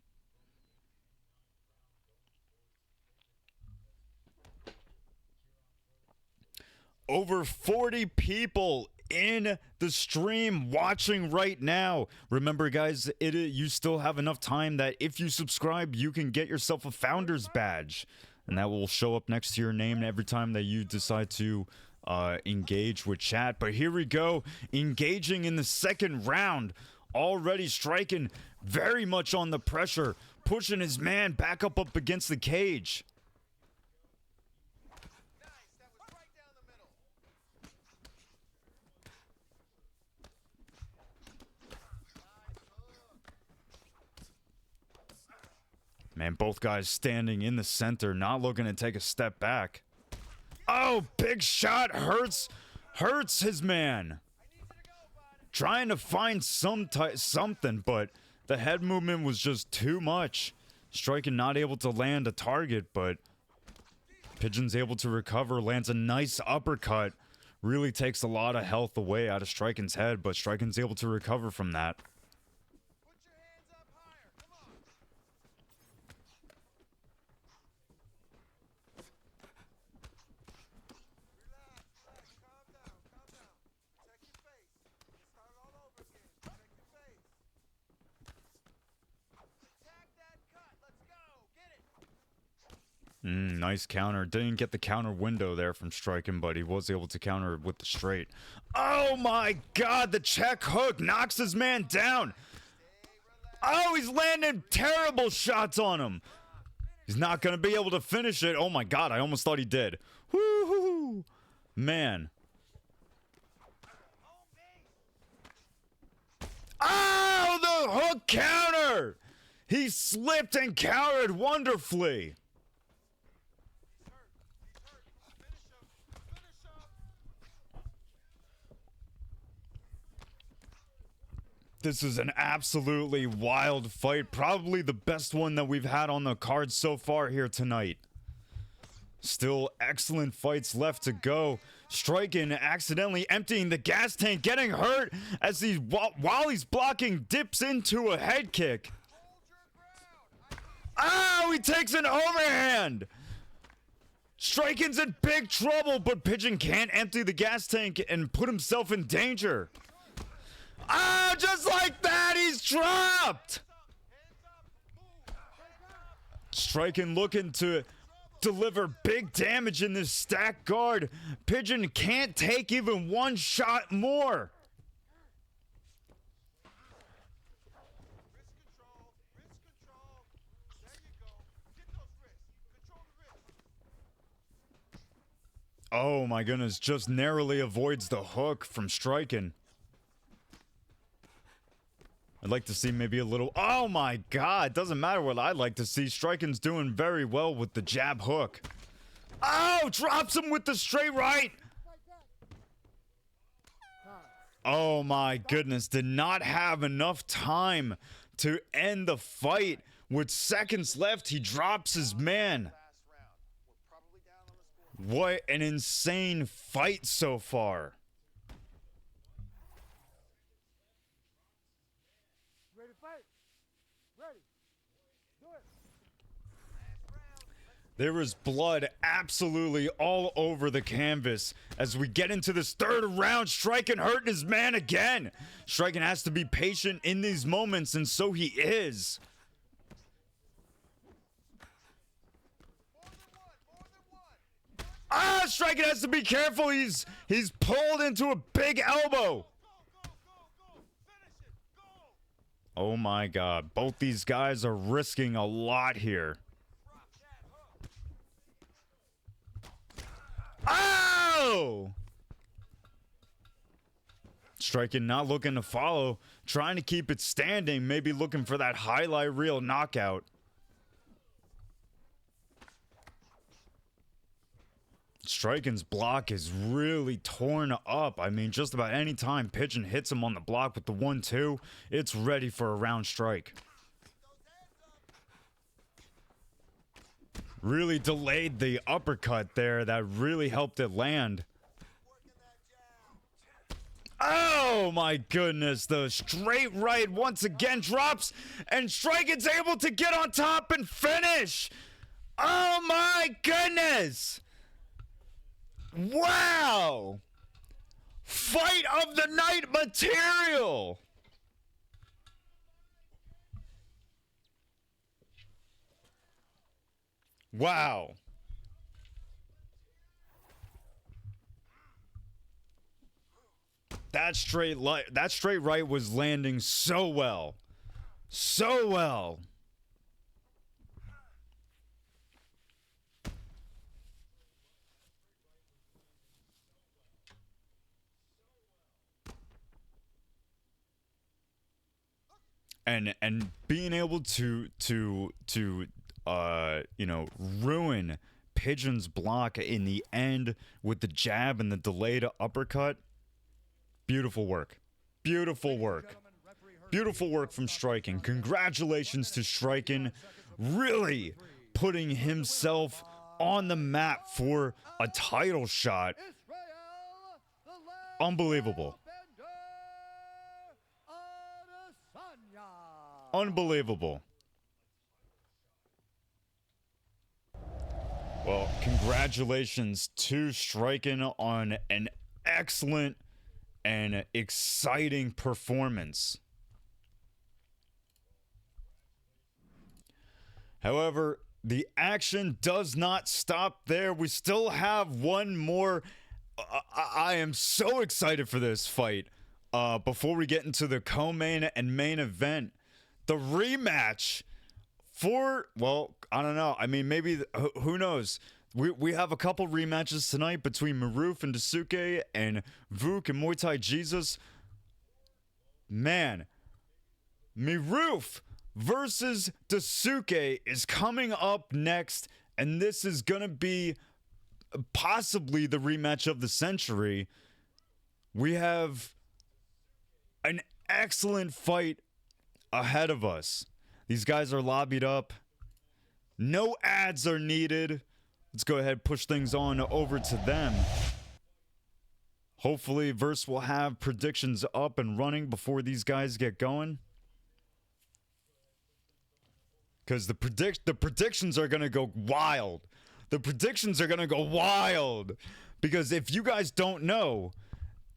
Over 40 people in the stream watching right now. Remember, guys, you still have enough time that if you subscribe, you can get yourself a founder's badge, and that will show up next to your name every time that you decide to engage with chat. But here we go, engaging in the second round. Already Striking very much on the pressure, pushing his man back up against the cage. Man, both guys standing in the center, not looking to take a step back. Oh, big shot hurts his man. Trying to find something, but the head movement was just too much. Striking not able to land a target, but Pigeon's able to recover, lands a nice uppercut. Really takes a lot of health away out of Striking's head, but Striking's able to recover from that. Nice counter. Didn't get the counter window there from Striking, but he was able to counter with the straight. Oh my god, the check hook knocks his man down. Oh, he's landing terrible shots on him. He's not going to be able to finish it. Oh my god, I almost thought he did. Woo-hoo-hoo. Man. Oh, the hook counter. He slipped and countered wonderfully. This is an absolutely wild fight. Probably the best one that we've had on the card so far here tonight. Still excellent fights left to go. Striking, accidentally emptying the gas tank, getting hurt as he, while he's blocking, dips into a head kick. Oh, he takes an overhand. Striking's in big trouble, but Pigeon can't empty the gas tank and put himself in danger. Oh, just like that, he's dropped. Striking looking to deliver big damage in this stacked guard. Pigeon can't take even one shot more. Oh my goodness, just narrowly avoids the hook from Striking. I'd like to see maybe a little... Oh my god, doesn't matter what I'd like to see. Striking's doing very well with the jab hook. Oh, drops him with the straight right. Oh my goodness, did not have enough time to end the fight. With seconds left, he drops his man. What an insane fight so far. There is blood absolutely all over the canvas as we get into this third round. Striking hurting his man again. Striking has to be patient in these moments, and so he is. Ah, Striking has to be careful. He's pulled into a big elbow. Oh my god. Both these guys are risking a lot here. Oh! Striking not looking to follow, trying to keep it standing, maybe looking for that highlight reel knockout. Striking's block is really torn up. I mean, just about any time Pigeon hits him on the block with the 1-2, it's ready for a round strike. Really delayed the uppercut there. That really helped it land. Oh my goodness. The straight right once again drops, and Striking's able to get on top and finish. Oh my goodness. Wow. Fight of the night material. Wow. That straight right was landing so well. So well. And being able to you know, ruin Pigeon's block in the end with the jab and the delayed uppercut. Beautiful work. Beautiful work. Beautiful work from Striking. Congratulations to Striking. Really putting himself on the map for a title shot. Unbelievable. Unbelievable. Well, congratulations to Striking on an excellent and exciting performance. However, the action does not stop there. We still have one more. I am so excited for this fight. Before we get into the co-main and main event, the rematch for, well, I don't know. I mean, maybe, who knows? We have a couple rematches tonight between Maruf and Daisuke and VUK and MUAYTHAIJESUS. Man, Maruf versus Daisuke is coming up next, and this is gonna be possibly the rematch of the century. We have an excellent fight ahead of us. These guys are lobbied up. No ads are needed. Let's go ahead and push things on over to them. Hopefully Verse will have predictions up and running before these guys get going. Because the predictions are going to go wild. The predictions are going to go wild. Because if you guys don't know,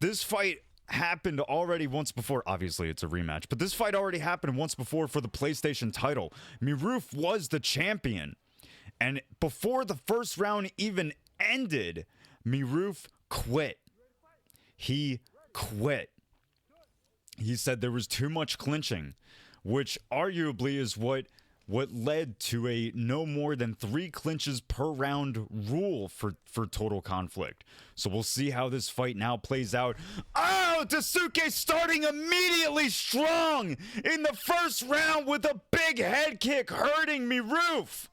this fight happened already once before. Obviously, it's a rematch. But this fight already happened once before for the PlayStation title. Maruf was the champion. And before the first round even ended, Maruf quit. He quit. He said there was too much clinching, which arguably is what led to a no more than 3 clinches per round rule for Total Conflict. So we'll see how this fight now plays out. Oh, Daisuke starting immediately strong in the first round with a big head kick hurting Maruf.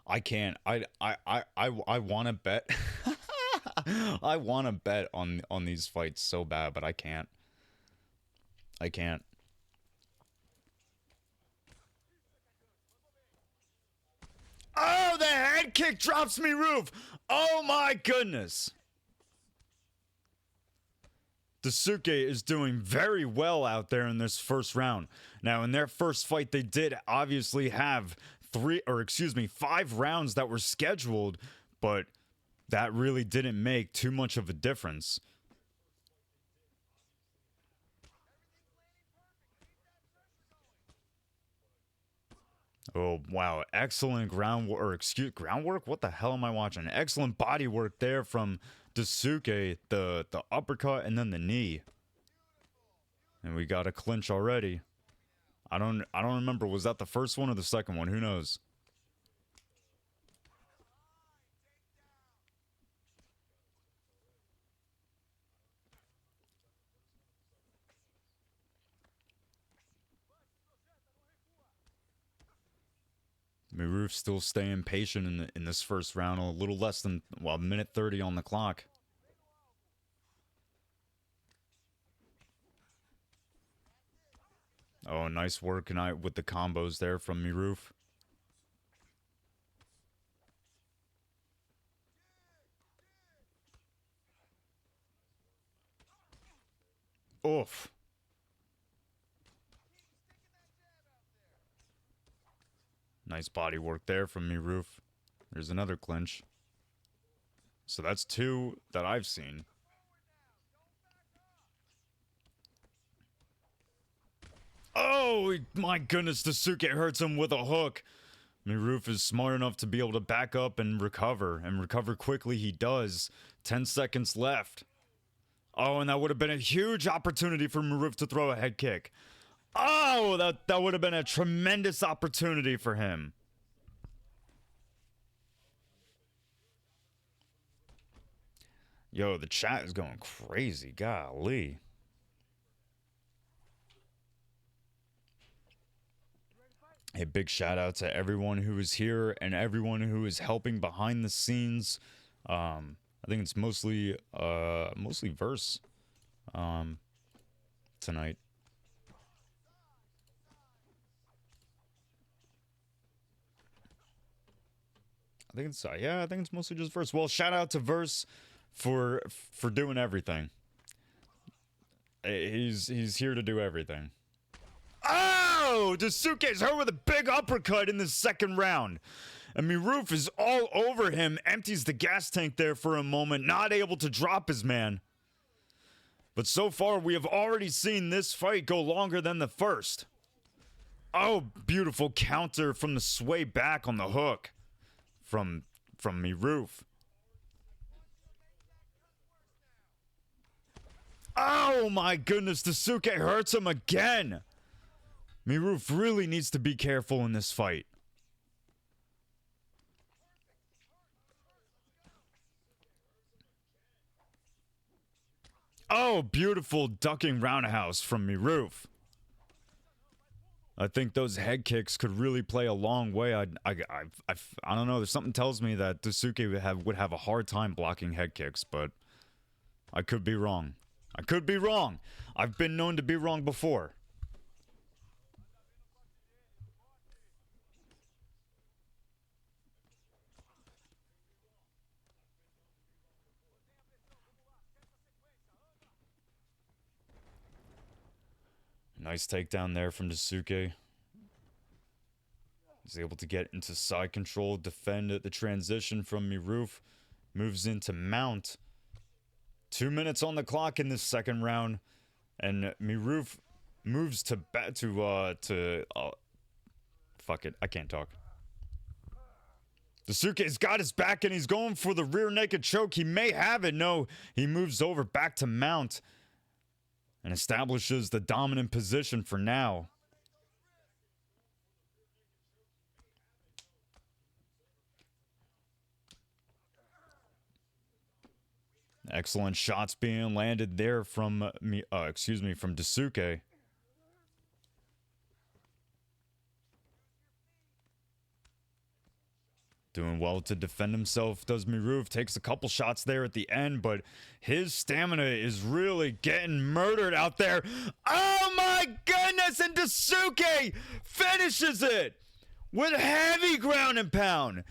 I can't. I want to bet. I want to bet on these fights so bad, but I can't. I can't. Oh, the head kick drops Maruf. Oh my goodness. Daisuke is doing very well out there in this first round. Now, in their first fight, they did obviously have 5 rounds that were scheduled, but that really didn't make too much of a difference. Oh, wow. Excellent groundwork? What the hell am I watching? Excellent body work there from Daisuke. The uppercut and then the knee. And we got a clinch already. I don't remember. Was that the first one or the second one? Who knows? Maruf still staying patient in this first round. A little less than, well, minute 30 on the clock. Oh, nice work with the combos there from Maruf. Oof. Nice body work there from Maruf. There's another clinch. So that's 2 that I've seen. Oh, my goodness, Daisuke hurts him with a hook. Miroof is smart enough to be able to back up and recover quickly. He does. 10 seconds left. Oh, and that would have been a huge opportunity for Miroof to throw a head kick. Oh, that would have been a tremendous opportunity for him. Yo, the chat is going crazy. Golly. A big shout out to everyone who is here and everyone who is helping behind the scenes. I think it's mostly Verse tonight. I think it's mostly just Verse. Well, shout out to Verse for doing everything. He's here to do everything. Oh, Daisuke's hurt with a big uppercut in the second round. And Miroof is all over him, empties the gas tank there for a moment, not able to drop his man. But so far, we have already seen this fight go longer than the first. Oh, beautiful counter from the sway back on the hook from Miroof. Oh my goodness, Daisuke hurts him again. Miroof really needs to be careful in this fight. Oh, beautiful ducking roundhouse from Miroof. I think those head kicks could really play a long way. I don't know. There's something tells me that Daisuke would have a hard time blocking head kicks, but I could be wrong. I could be wrong. I've been known to be wrong before. Nice takedown there from Daisuke. He's able to get into side control, defend the transition from Miroof. Moves into mount. 2 minutes on the clock in this second round. And Miroof moves to fuck it, I can't talk. Daisuke's got his back and he's going for the rear naked choke. He may have it. No, he moves over back to mount and establishes the dominant position for now. Excellent shots being landed there from from Daisuke. Doing well to defend himself does Miroof. Takes a couple shots there at the end, but his stamina is really getting murdered out there. Oh my goodness! And Daisuke finishes it with heavy ground and pound.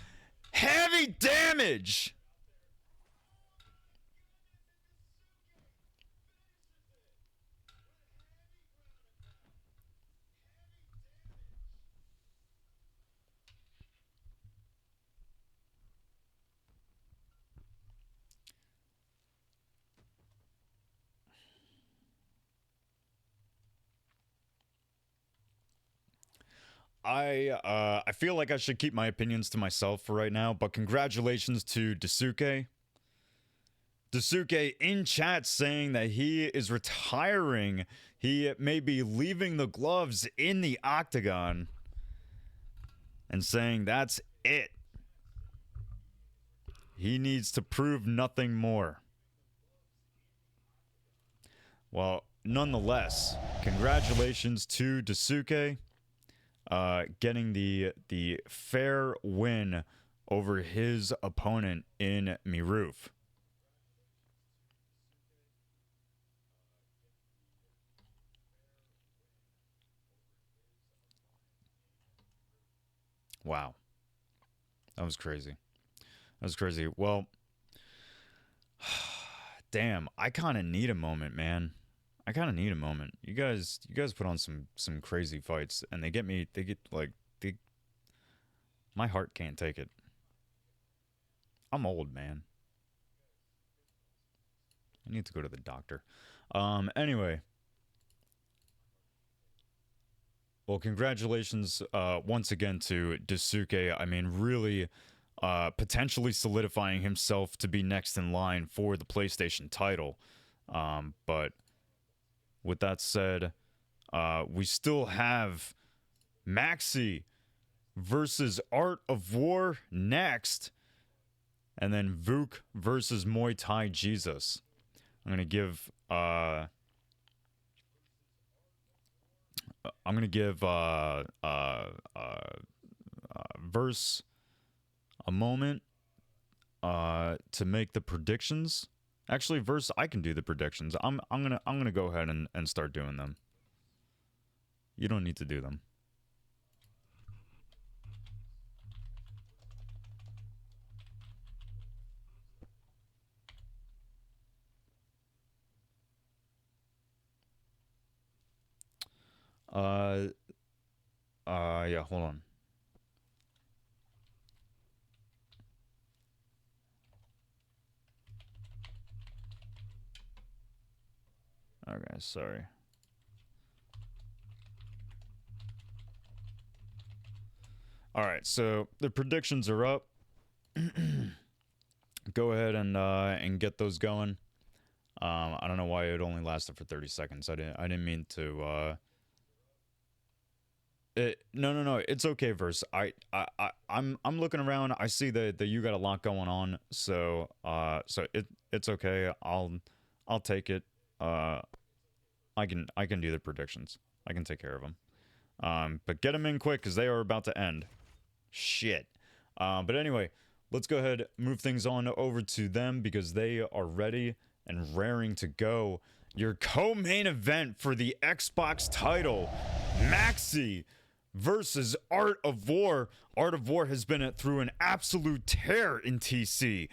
Heavy damage. I feel like I should keep my opinions to myself for right now, but congratulations to Daisuke. Daisuke in chat saying that he is retiring. He may be leaving the gloves in the octagon and saying that's it. He needs to prove nothing more. Well, nonetheless, congratulations to Daisuke. Getting the fair win over his opponent in Miroof. Wow. That was crazy. That was crazy. Well, damn, I kind of need a moment, man. I kind of need a moment. You guys put on some crazy fights, and they get my heart can't take it. I'm old, man. I need to go to the doctor. Anyway, Well, congratulations once again to Daisuke. I mean, really potentially solidifying himself to be next in line for the PlayStation title. But with that said, we still have Maxi versus Art of War next, and then VUK versus MUAYTHAIJESUS. I'm gonna give Verse a moment to make the predictions. Actually, Verse, I can do the predictions. I'm gonna go ahead and start doing them. You don't need to do them. Yeah, hold on. Okay, sorry. All right, so the predictions are up. Go ahead and get those going. I don't know why it only lasted for 30 seconds. I didn't mean to no, it's okay, Verse. I'm looking around. I see that you got a lot going on, so it's okay. I'll take it. I can do the predictions. I can take care of them. But get them in quick because they are about to end. Shit. But anyway, let's go ahead, move things on over to them because they are ready and raring to go. Your co-main event for the Xbox title, Maxi versus Art of War. Art of War has been through an absolute tear in TC,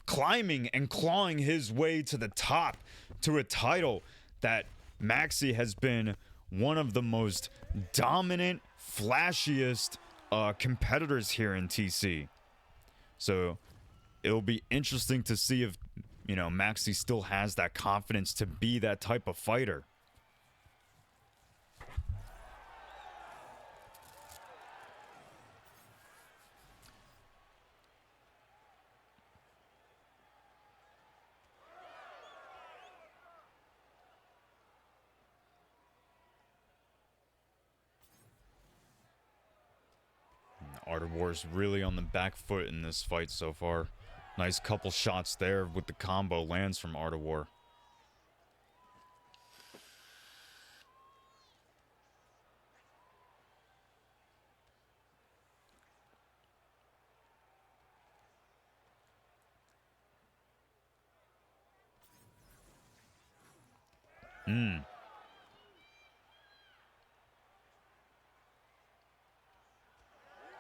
climbing and clawing his way to the top to a title that Maxi has been one of the most dominant, flashiest competitors here in TC. So it'll be interesting to see if, Maxi still has that confidence to be that type of fighter. Art of War's really on the back foot in this fight so far. Nice couple shots there with the combo lands from Art of War.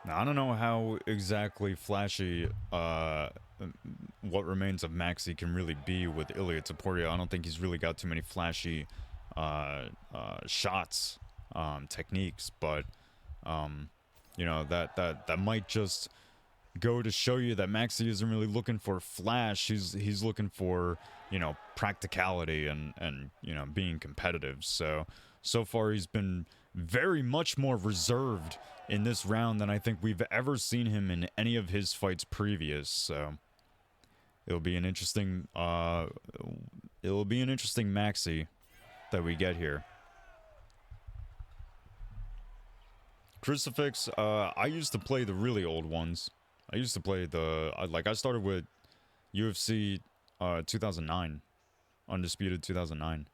Now, I don't know how exactly flashy what remains of Maxi can really be with Ilya Taporia. I don't think he's really got too many flashy shots, techniques, but that might just go to show you that Maxi isn't really looking for flash. He's looking for, practicality and being competitive. So far he's been very much more reserved in this round than I think we've ever seen him in any of his fights previous. So it'll be an interesting Maxi that we get here. Crucifix, I used to play the really old ones. I used to play I started with UFC 2009, Undisputed 2009,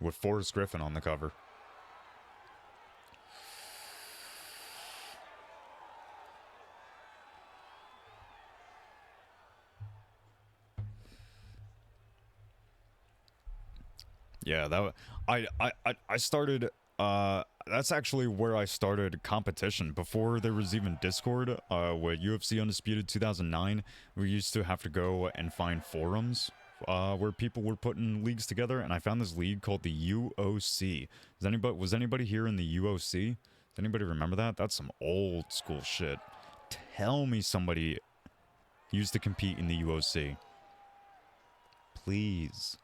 with Forrest Griffin on the cover. Yeah, I started. That's actually where I started competition before there was even Discord. With UFC Undisputed 2009, we used to have to go and find forums where people were putting leagues together, and I found this league called the UOC. Was anybody here in the UOC? Does anybody remember that? That's some old school shit. Tell me somebody used to compete in the UOC. Please.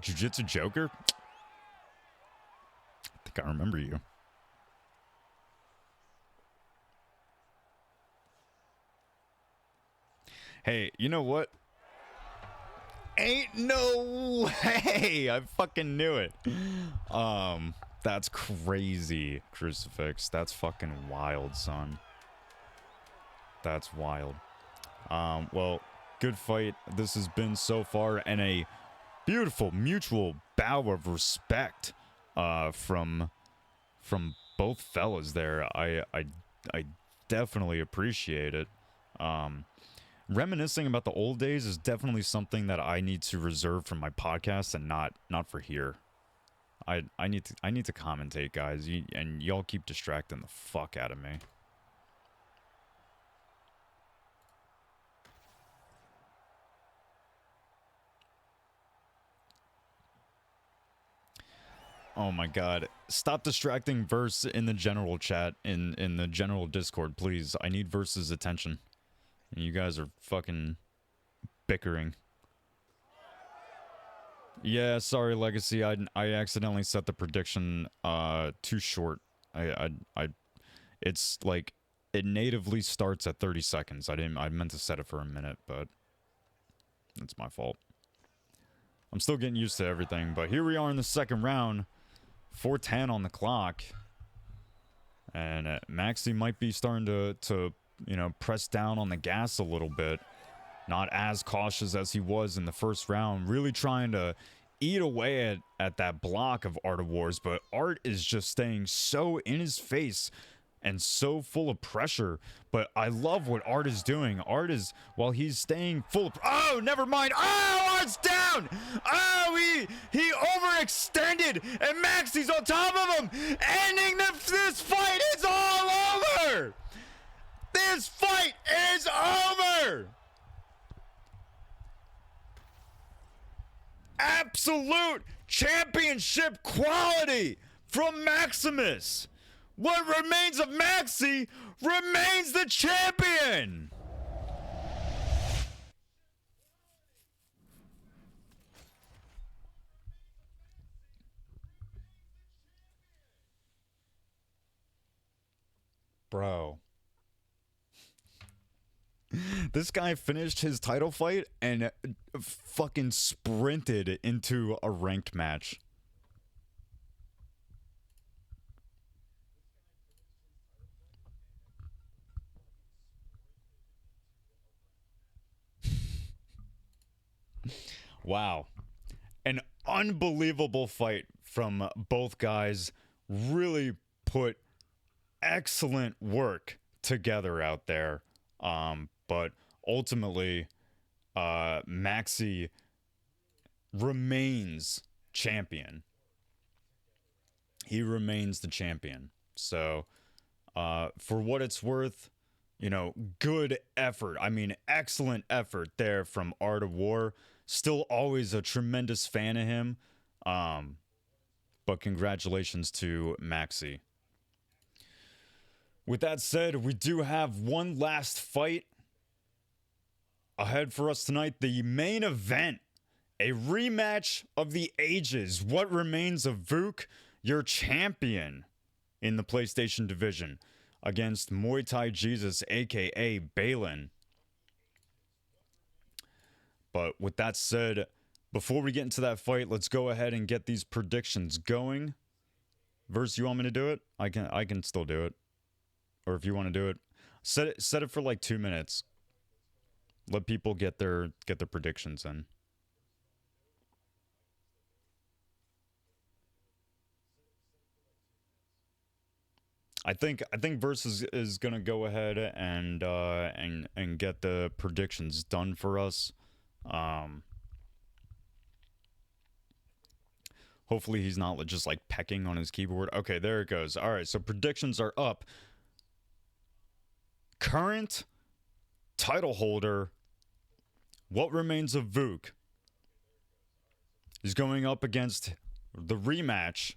Jiu-Jitsu Joker? I think I remember you. Hey, you know what? Ain't no way! I fucking knew it. That's crazy, Crucifix. That's fucking wild, son. That's wild. Well, good fight this has been so far, and a beautiful mutual bow of respect from both fellas there. I definitely appreciate it. Reminiscing about the old days is definitely something that I need to reserve for my podcast and not for here. I need to commentate, guys, and y'all keep distracting the fuck out of me. Oh my god. Stop distracting Verse in the general chat, in the general Discord, please. I need Verse's attention. You guys are fucking bickering. Yeah, sorry, Legacy. I accidentally set the prediction too short. It's like it natively starts at 30 seconds. I meant to set it for a minute, but that's my fault. I'm still getting used to everything, but here we are in the second round. 4:10 on the clock. And Maxi might be starting to you know, press down on the gas a little bit. Not as cautious as he was in the first round. Really trying to eat away at that block of Art of Wars. But Art is just staying so in his face and so full of pressure. But I love what Art is doing. Art is, while he's staying full of... Oh, never mind. Oh, Art's down. Oh, he overextended. And Maxi's on top of him. Ending this fight is all over. This fight is over! Absolute championship quality from Maximus! What remains of Maxi remains the champion! Bro. This guy finished his title fight and fucking sprinted into a ranked match. Wow. An unbelievable fight from both guys. Really put excellent work together out there. But ultimately, Maxi remains champion. He remains the champion. So, for what it's worth, you know, good effort. I mean, excellent effort there from Art of War. Still always a tremendous fan of him. But congratulations to Maxi. With that said, we do have one last fight ahead for us tonight. The main event, a rematch of the ages. What remains of VUK, your champion in the PlayStation division, against MUAYTHAIJESUS, aka Balin. But with that said, before we get into that fight, let's go ahead and get these predictions going. Verse, you want me to do it? I can still do it. Or if you want to do it, set it for like 2 minutes. Let people get their predictions in. I think Verse is gonna go ahead and get the predictions done for us. Hopefully he's not just like pecking on his keyboard. Okay, there it goes. All right, so predictions are up. Current title holder, what remains of VUK, is going up against the rematch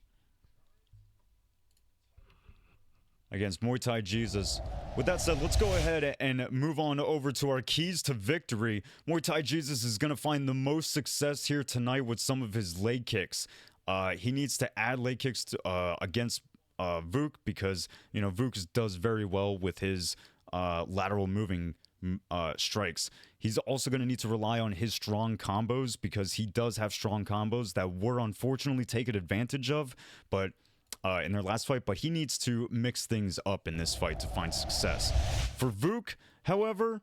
against Muay Thai Jesus. With that said, let's go ahead and move on over to our keys to victory. Muay Thai Jesus is going to find the most success here tonight with some of his leg kicks. He needs to add leg kicks to, against VUK, because, you know, VUK does very well with his lateral moving strikes. He's also going to need to rely on his strong combos, because he does have strong combos that were unfortunately taken advantage of, but in their last fight, but he needs to mix things up in this fight to find success. For VUK, however,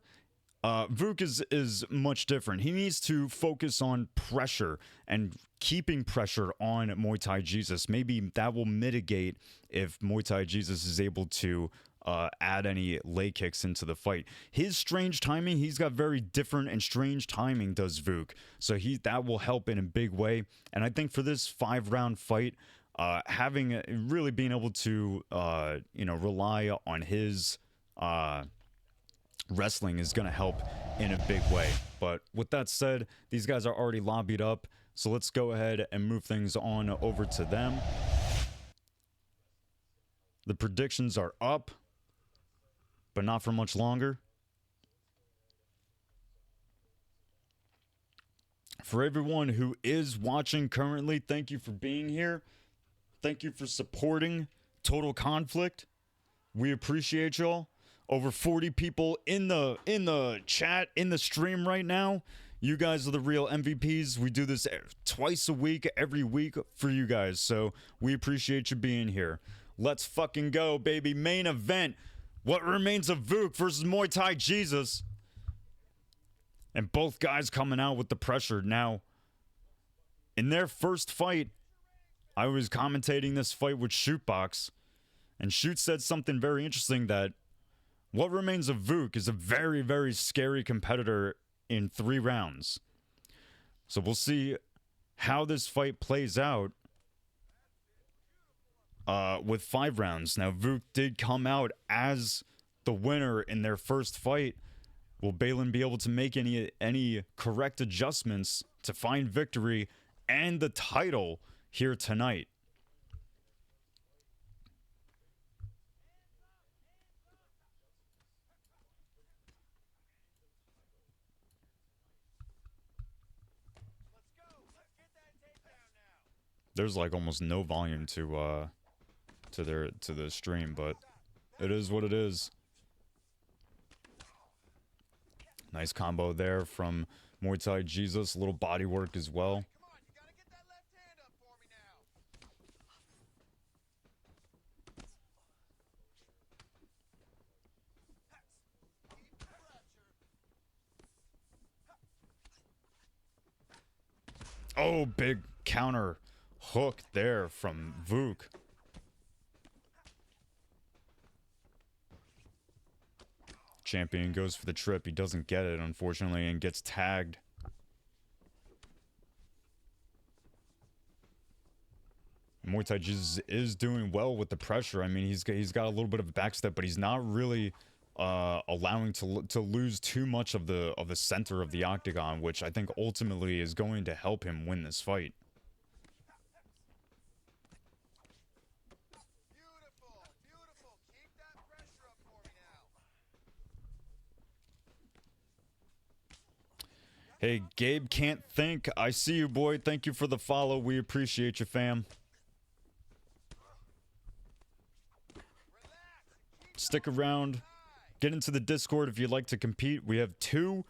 VUK is much different. He needs to focus on pressure and keeping pressure on Muay Thai Jesus. Maybe that will mitigate if Muay Thai Jesus is able to add any leg kicks into the fight. His strange timing, he's got very different and strange timing, does VUK. So that will help in a big way. And I think for this 5-round fight, having really being able to rely on his wrestling is going to help in a big way. But with that said, these guys are already lobbied up, so let's go ahead and move things on over to them. The predictions are up, but not for much longer. For everyone who is watching currently, thank you for being here. Thank you for supporting Total Conflict. We appreciate y'all. Over 40 people in the chat, in the stream right now. You guys are the real MVPs. We do this twice a week, every week for you guys. So we appreciate you being here. Let's fucking go, baby. Main event. What remains of VUK versus Muay Thai Jesus. And both guys coming out with the pressure. Now, in their first fight, I was commentating this fight with Shootbox, and Shoot said something very interesting, that what remains of VUK is a very, very scary competitor in 3 rounds. So we'll see how this fight plays out with 5 rounds. Now, VUK did come out as the winner in their first fight. Will Balin be able to make any correct adjustments to find victory and the title here tonight? There's like almost no volume to the stream, but it is what it is. Nice combo there from Muay Thai Jesus, a little body work as well. Oh, big counter hook there from VUK. Champion goes for the trip. He doesn't get it, unfortunately, and gets tagged. Muay Thai Jesus is doing well with the pressure. I mean, he's got a little bit of a backstep, but he's not really allowing to lose too much of the center of the octagon, which I think ultimately is going to help him win this fight. Beautiful. Keep that pressure up for me now. Hey, Gabe Can't Think. I see you, boy. Thank you for the follow. We appreciate you, fam. Stick around. Get into the Discord if you'd like to compete. We have 2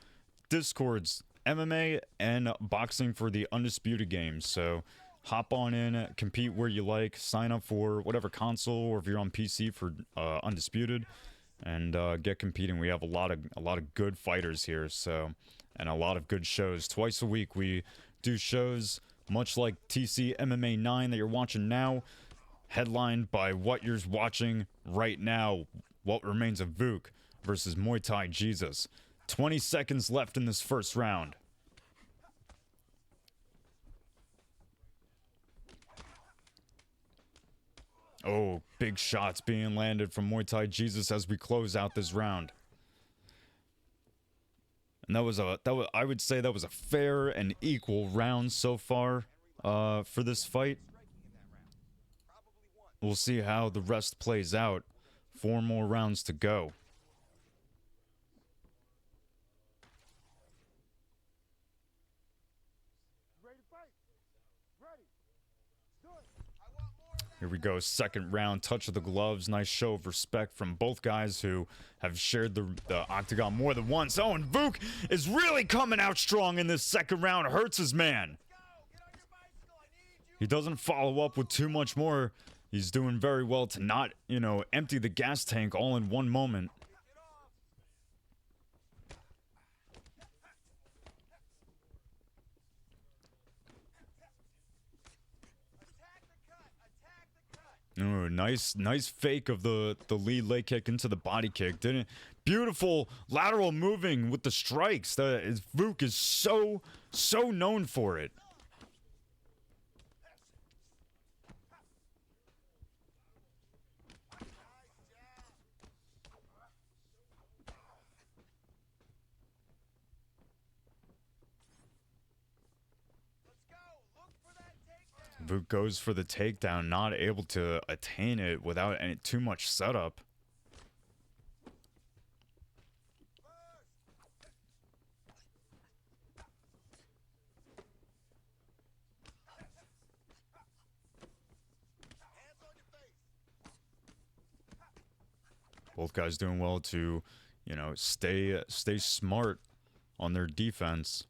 Discords, MMA and boxing, for the Undisputed games. So hop on in, compete where you like, sign up for whatever console, or if you're on PC for Undisputed, and get competing. We have a lot of good fighters here, so, and a lot of good shows. Twice a week we do shows, much like TC MMA 9 that you're watching now, headlined by what you're watching right now. What remains of VUK versus Muay Thai Jesus. 20 seconds left in this first round. Oh, big shots being landed from Muay Thai Jesus as we close out this round. And I would say that was a fair and equal round so far for this fight. We'll see how the rest plays out. 4 more rounds to go. Here we go, second round, touch of the gloves. Nice show of respect from both guys who have shared the octagon more than once. Oh, and VUK is really coming out strong in this second round. Hurts his man. He doesn't follow up with too much more. He's doing very well to not, you know, empty the gas tank all in one moment. Oh, nice fake of the lead leg kick into the body kick. Didn't beautiful lateral moving with the strikes. VUK is so known for it. VUK goes for the takedown, not able to attain it without too much setup. Both guys doing well to, you know, stay smart on their defense.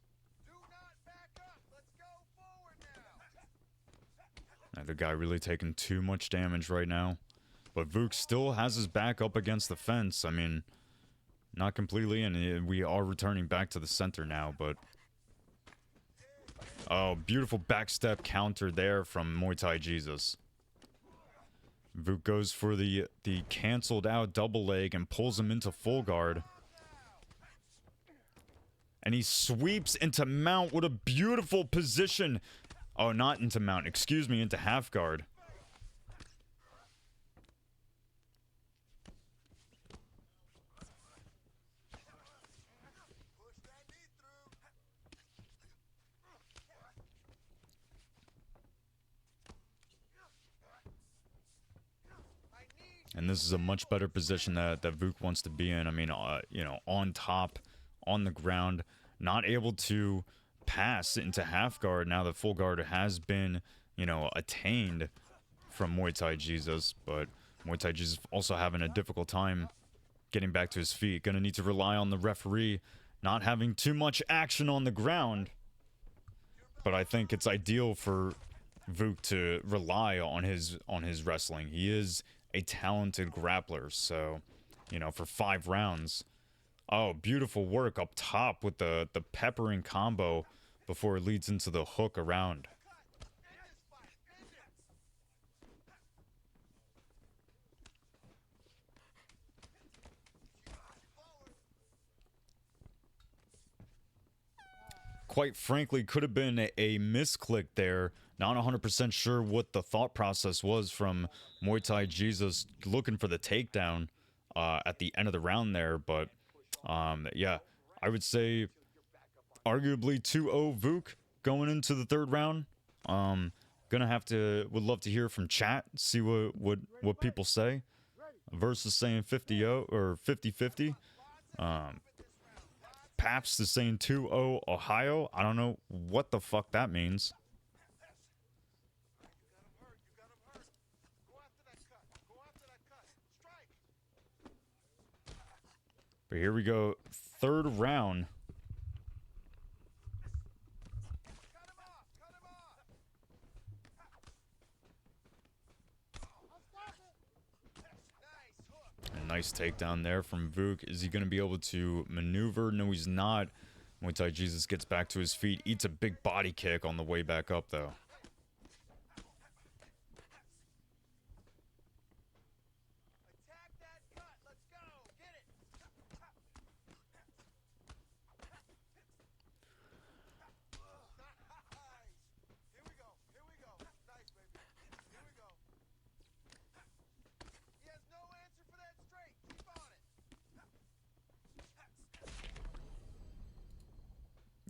Neither guy really taking too much damage right now. But VUK still has his back up against the fence. I mean, not completely, and we are returning back to the center now, but... Oh, beautiful backstep counter there from MUAYTHAIJESUS. VUK goes for the canceled out double leg and pulls him into full guard. And he sweeps into mount. What a beautiful position. Oh, not into mount. Excuse me, into half guard. And this is a much better position that VUK wants to be in. I mean, you know, on top, on the ground, not able to pass into half guard. Now the full guard has been, you know, attained from MUAYTHAIJESUS, but MUAYTHAIJESUS also having a difficult time getting back to his feet. Gonna need to rely on the referee not having too much action on the ground. But I think it's ideal for VUK to rely on his wrestling. He is a talented grappler, so, you know, for 5 rounds. Oh, beautiful work up top with the peppering combo before it leads into the hook around. Quite frankly, could have been a misclick there. Not 100% sure what the thought process was from MUAYTHAIJESUS looking for the takedown at the end of the round there, but yeah, I would say arguably 2-0 VUK going into the 3rd round. Would love to hear from chat, see what people say. Versus saying 50-0 or 50-50. Paps is saying 2-0 Ohio. I don't know what the fuck that means. But here we go, 3rd round. A nice takedown there from VUK. Is he going to be able to maneuver? No, he's not. MUAYTHAIJESUS gets back to his feet, eats a big body kick on the way back up, though.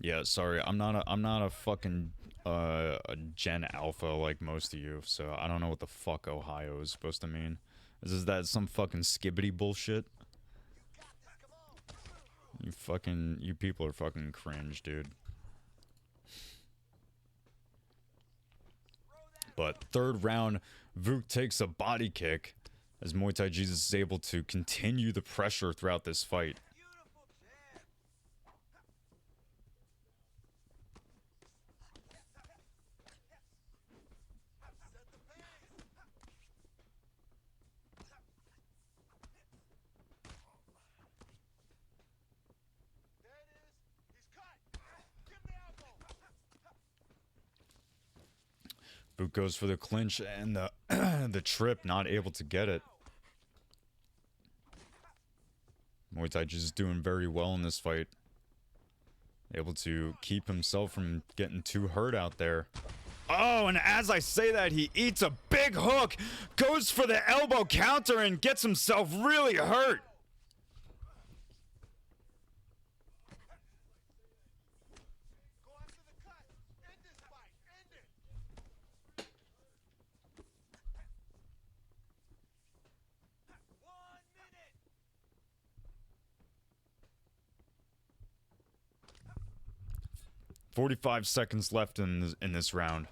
Yeah, sorry, I'm not a fucking a Gen Alpha like most of you, so I don't know what the fuck Ohio is supposed to mean. Is that some fucking skibbity bullshit? You people are fucking cringe, dude. But third round, VUK takes a body kick as Muay Thai Jesus is able to continue the pressure throughout this fight. VUK goes for the clinch and the the trip, not able to get it. Muay Thai just doing very well in this fight. Able to keep himself from getting too hurt out there. Oh, and as I say that, he eats a big hook, goes for the elbow counter, and gets himself really hurt. "45 seconds left in this round.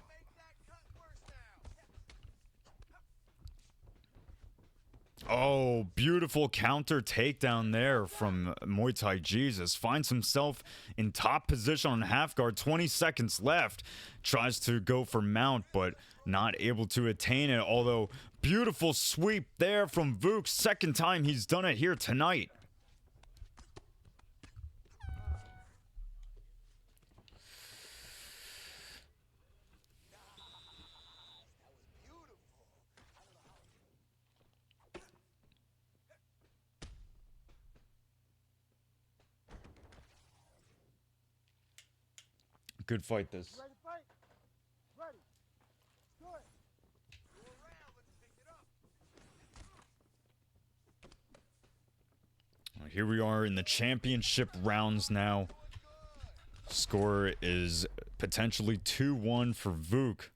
Oh, beautiful counter takedown there from Muay Thai Jesus. Finds himself in top position on half guard. 20 seconds left. Tries to go for mount, but not able to attain it. Although, beautiful sweep there from VUK. Second time he's done it here tonight. Good fight this. Ready to fight? Ready. Do it. Here we are in the championship rounds now. Score is potentially 2-1 for VUK.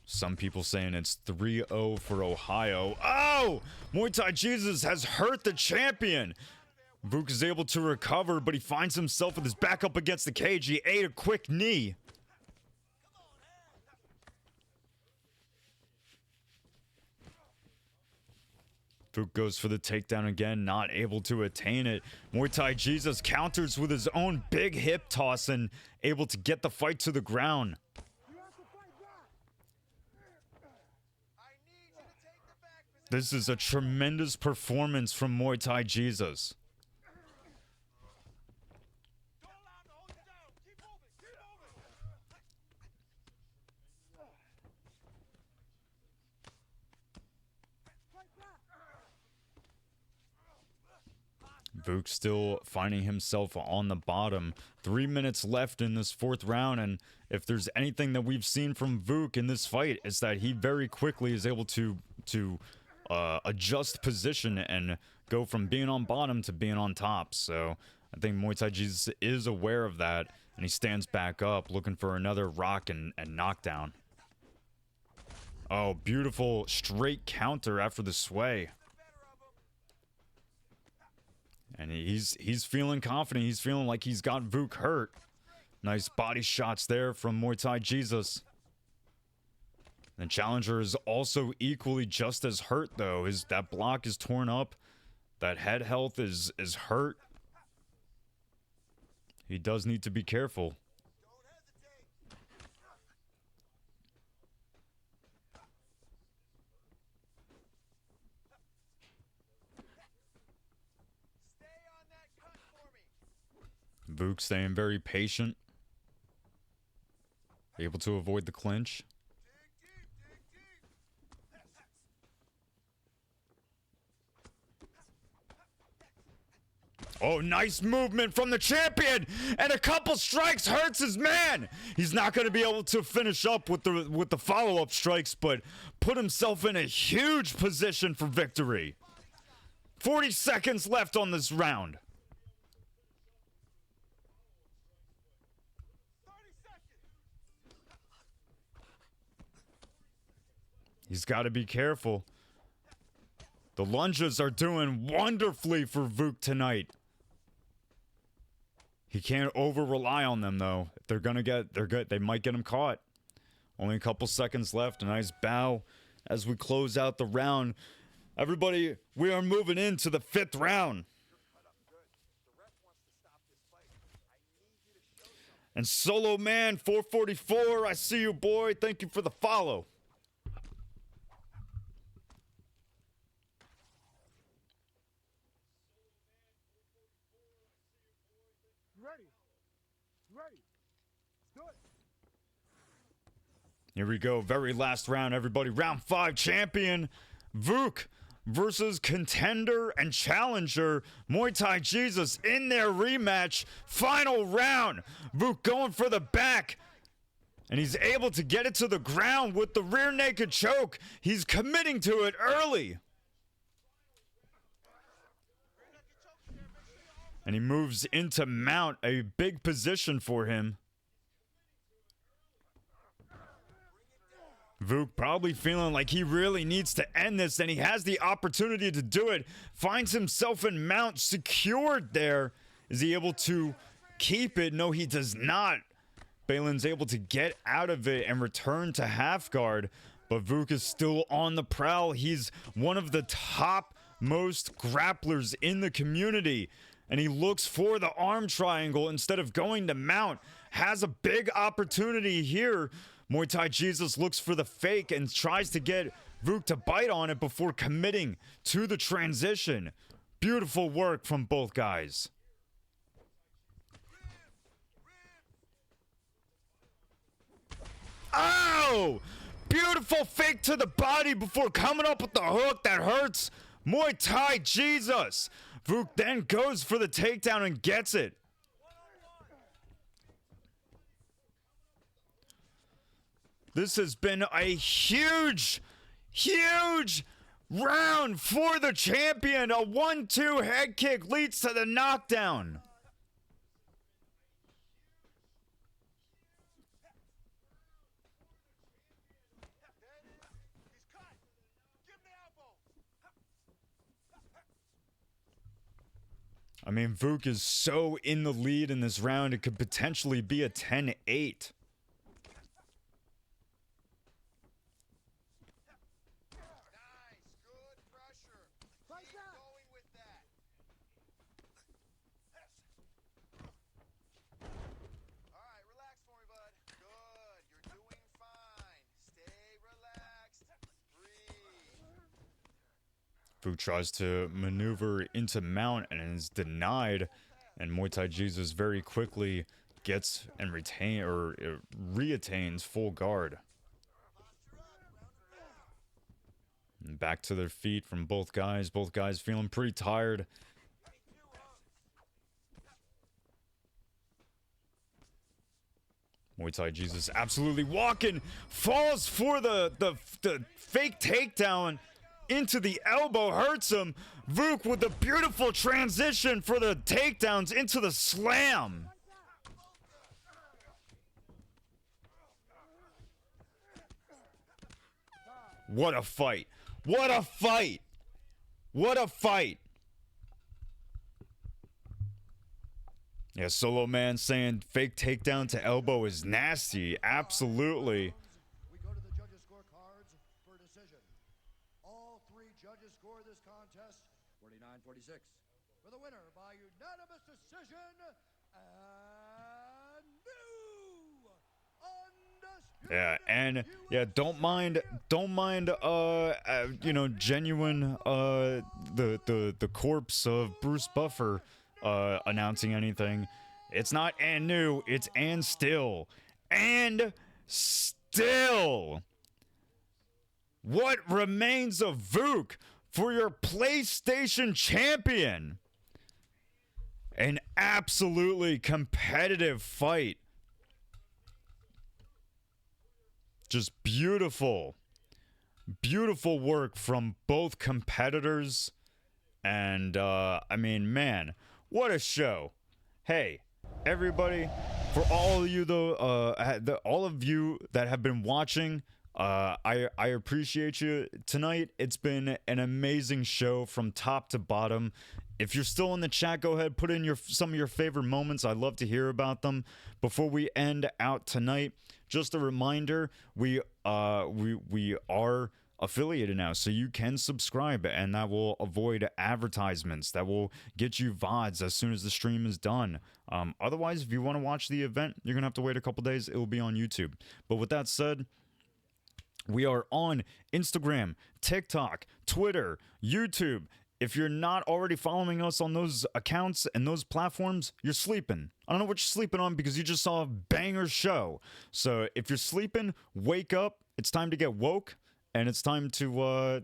Some people saying it's 3-0 for Ohio. Oh! Muay Thai Jesus has hurt the champion. VUK is able to recover, but he finds himself with his back up against the cage. He ate a quick knee. VUK goes for the takedown again, not able to attain it. Muay Thai Jesus counters with his own big hip toss and able to get the fight to the ground. This is a tremendous performance from Muay Thai Jesus. VUK still finding himself on the bottom. 3 minutes left in this fourth round, and if there's anything that we've seen from VUK in this fight, is that he very quickly is able to adjust position and go from being on bottom to being on top. So I think Muay Thai Jesus is aware of that, and he stands back up looking for another rock and knockdown. Oh, beautiful straight counter after the sway. And he's feeling confident. He's feeling like he's got VUK hurt. Nice body shots there from Muay Thai Jesus. The challenger is also equally just as hurt, though. That block is torn up. That head health is hurt. He does need to be careful. VUK staying very patient. Able to avoid the clinch. Oh, nice movement from the champion, and a couple strikes hurts his man. He's not going to be able to finish up with the follow-up strikes, but put himself in a huge position for victory. 40 seconds left on this round. He's got to be careful. The lunges are doing wonderfully for VUK tonight. He can't over-rely on them, though. If they're going to get... They're good. They might get him caught. Only a couple seconds left. A nice bow as we close out the round. Everybody, we are moving into the 5th round. And Solo Man 444, I see you, boy. Thank you for the follow. Ready. Ready. Let's do it. Here we go. Very last round, everybody. Round 5 champion VUK versus contender and challenger MUAYTHAIJESUS in their rematch. Final round. VUK going for the back. And he's able to get it to the ground with the rear naked choke. He's committing to it early. And he moves into mount, a big position for him. VUK probably feeling like he really needs to end this, and he has the opportunity to do it. Finds himself in mount, secured there. Is he able to keep it? No, he does not. Balin's able to get out of it and return to half guard, but VUK is still on the prowl. He's one of the top most grapplers in the community, and he looks for the arm triangle instead of going to mount. Has a big opportunity here. MUAYTHAIJESUS looks for the fake and tries to get VUK to bite on it before committing to the transition. Beautiful work from both guys. Oh! Beautiful fake to the body before coming up with the hook that hurts MUAYTHAIJESUS. VUK then goes for the takedown and gets it. This has been a huge round for the champion. A 1-2 head kick leads to the knockdown. I mean, VUK is so in the lead in this round, it could potentially be a 10-8. Nice, good pressure. Like Keep that. going with that. All right, relax for me, bud. Good, you're doing fine. Stay relaxed. Breathe. VUK tries to maneuver into mount and is denied, and MUAYTHAIJESUS very quickly gets and reattains full guard. And back to their feet from both guys. Both guys feeling pretty tired. MUAYTHAIJESUS absolutely walking, falls for the fake takedown into the elbow, hurts him. VUK with a beautiful transition for the takedowns into the slam. What a fight. What a fight. What a fight. Yeah, Solo Man saying fake takedown to elbow is nasty. Absolutely. We go to the judges' scorecards for a decision. All 3 judges score this contest 49-46. For the winner by unanimous decision, and new undisputed. Yeah, and yeah, don't mind you know, genuine the corpse of Bruce Buffer announcing anything. It's not and new, it's and still. And still. What remains of VUK for your PlayStation champion? An absolutely competitive fight. Just beautiful. Beautiful work from both competitors. And, I mean, man, what a show. Hey, everybody, for all of you, though, all of you that have been watching, I appreciate you tonight. It's been an amazing show from top to bottom. If you're still in the chat, go ahead, put in some of your favorite moments. I'd love to hear about them. Before we end out tonight, just a reminder, we are affiliated now, so you can subscribe, and that will avoid advertisements. That will get you VODs as soon as the stream is done. Otherwise, if you want to watch the event, you're gonna have to wait a couple days. It will be on YouTube. But with that said, we are on Instagram, TikTok, Twitter, YouTube. If you're not already following us on those accounts and those platforms, you're sleeping. I don't know what you're sleeping on because you just saw a banger show. So if you're sleeping, wake up. It's time to get woke. And it's time to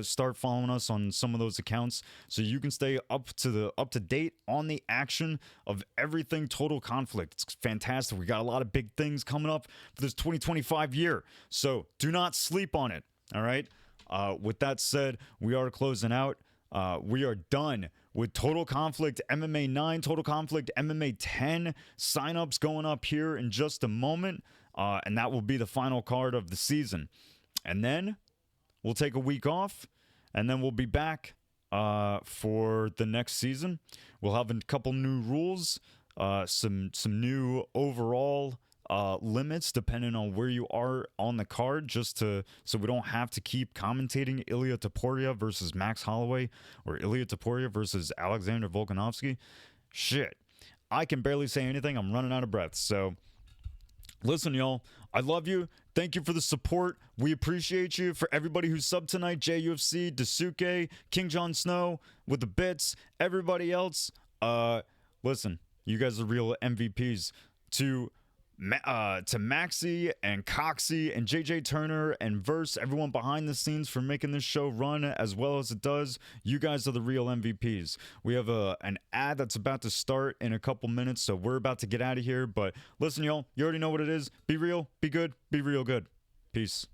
start following us on some of those accounts so you can stay up to date on the action of everything Total Conflict. It's fantastic. We got a lot of big things coming up for this 2025 year. So do not sleep on it. All right. With that said, we are closing out. We are done with Total Conflict MMA 9, Total Conflict MMA 10 signups going up here in just a moment. And that will be the final card of the season. And then we'll take a week off, and then we'll be back for the next season. We'll have a couple new rules, some new overall limits depending on where you are on the card, so we don't have to keep commentating Ilya Topuria versus Max Holloway or Ilya Topuria versus Alexander Volkanovski. Shit, I can barely say anything. I'm running out of breath. So listen, y'all, I love you. Thank you for the support. We appreciate you. For everybody who subbed tonight, JUFC, Dasuke, King Jon Snow with the bits, everybody else. Listen, you guys are real MVPs. To Maxi and Coxie and JJ Turner and Verse, everyone behind the scenes for making this show run as well as it does. You guys are the real MVPs. We have an ad that's about to start in a couple minutes, so we're about to get out of here. But listen, y'all, you already know what it is. Be real, be good, be real good. Peace.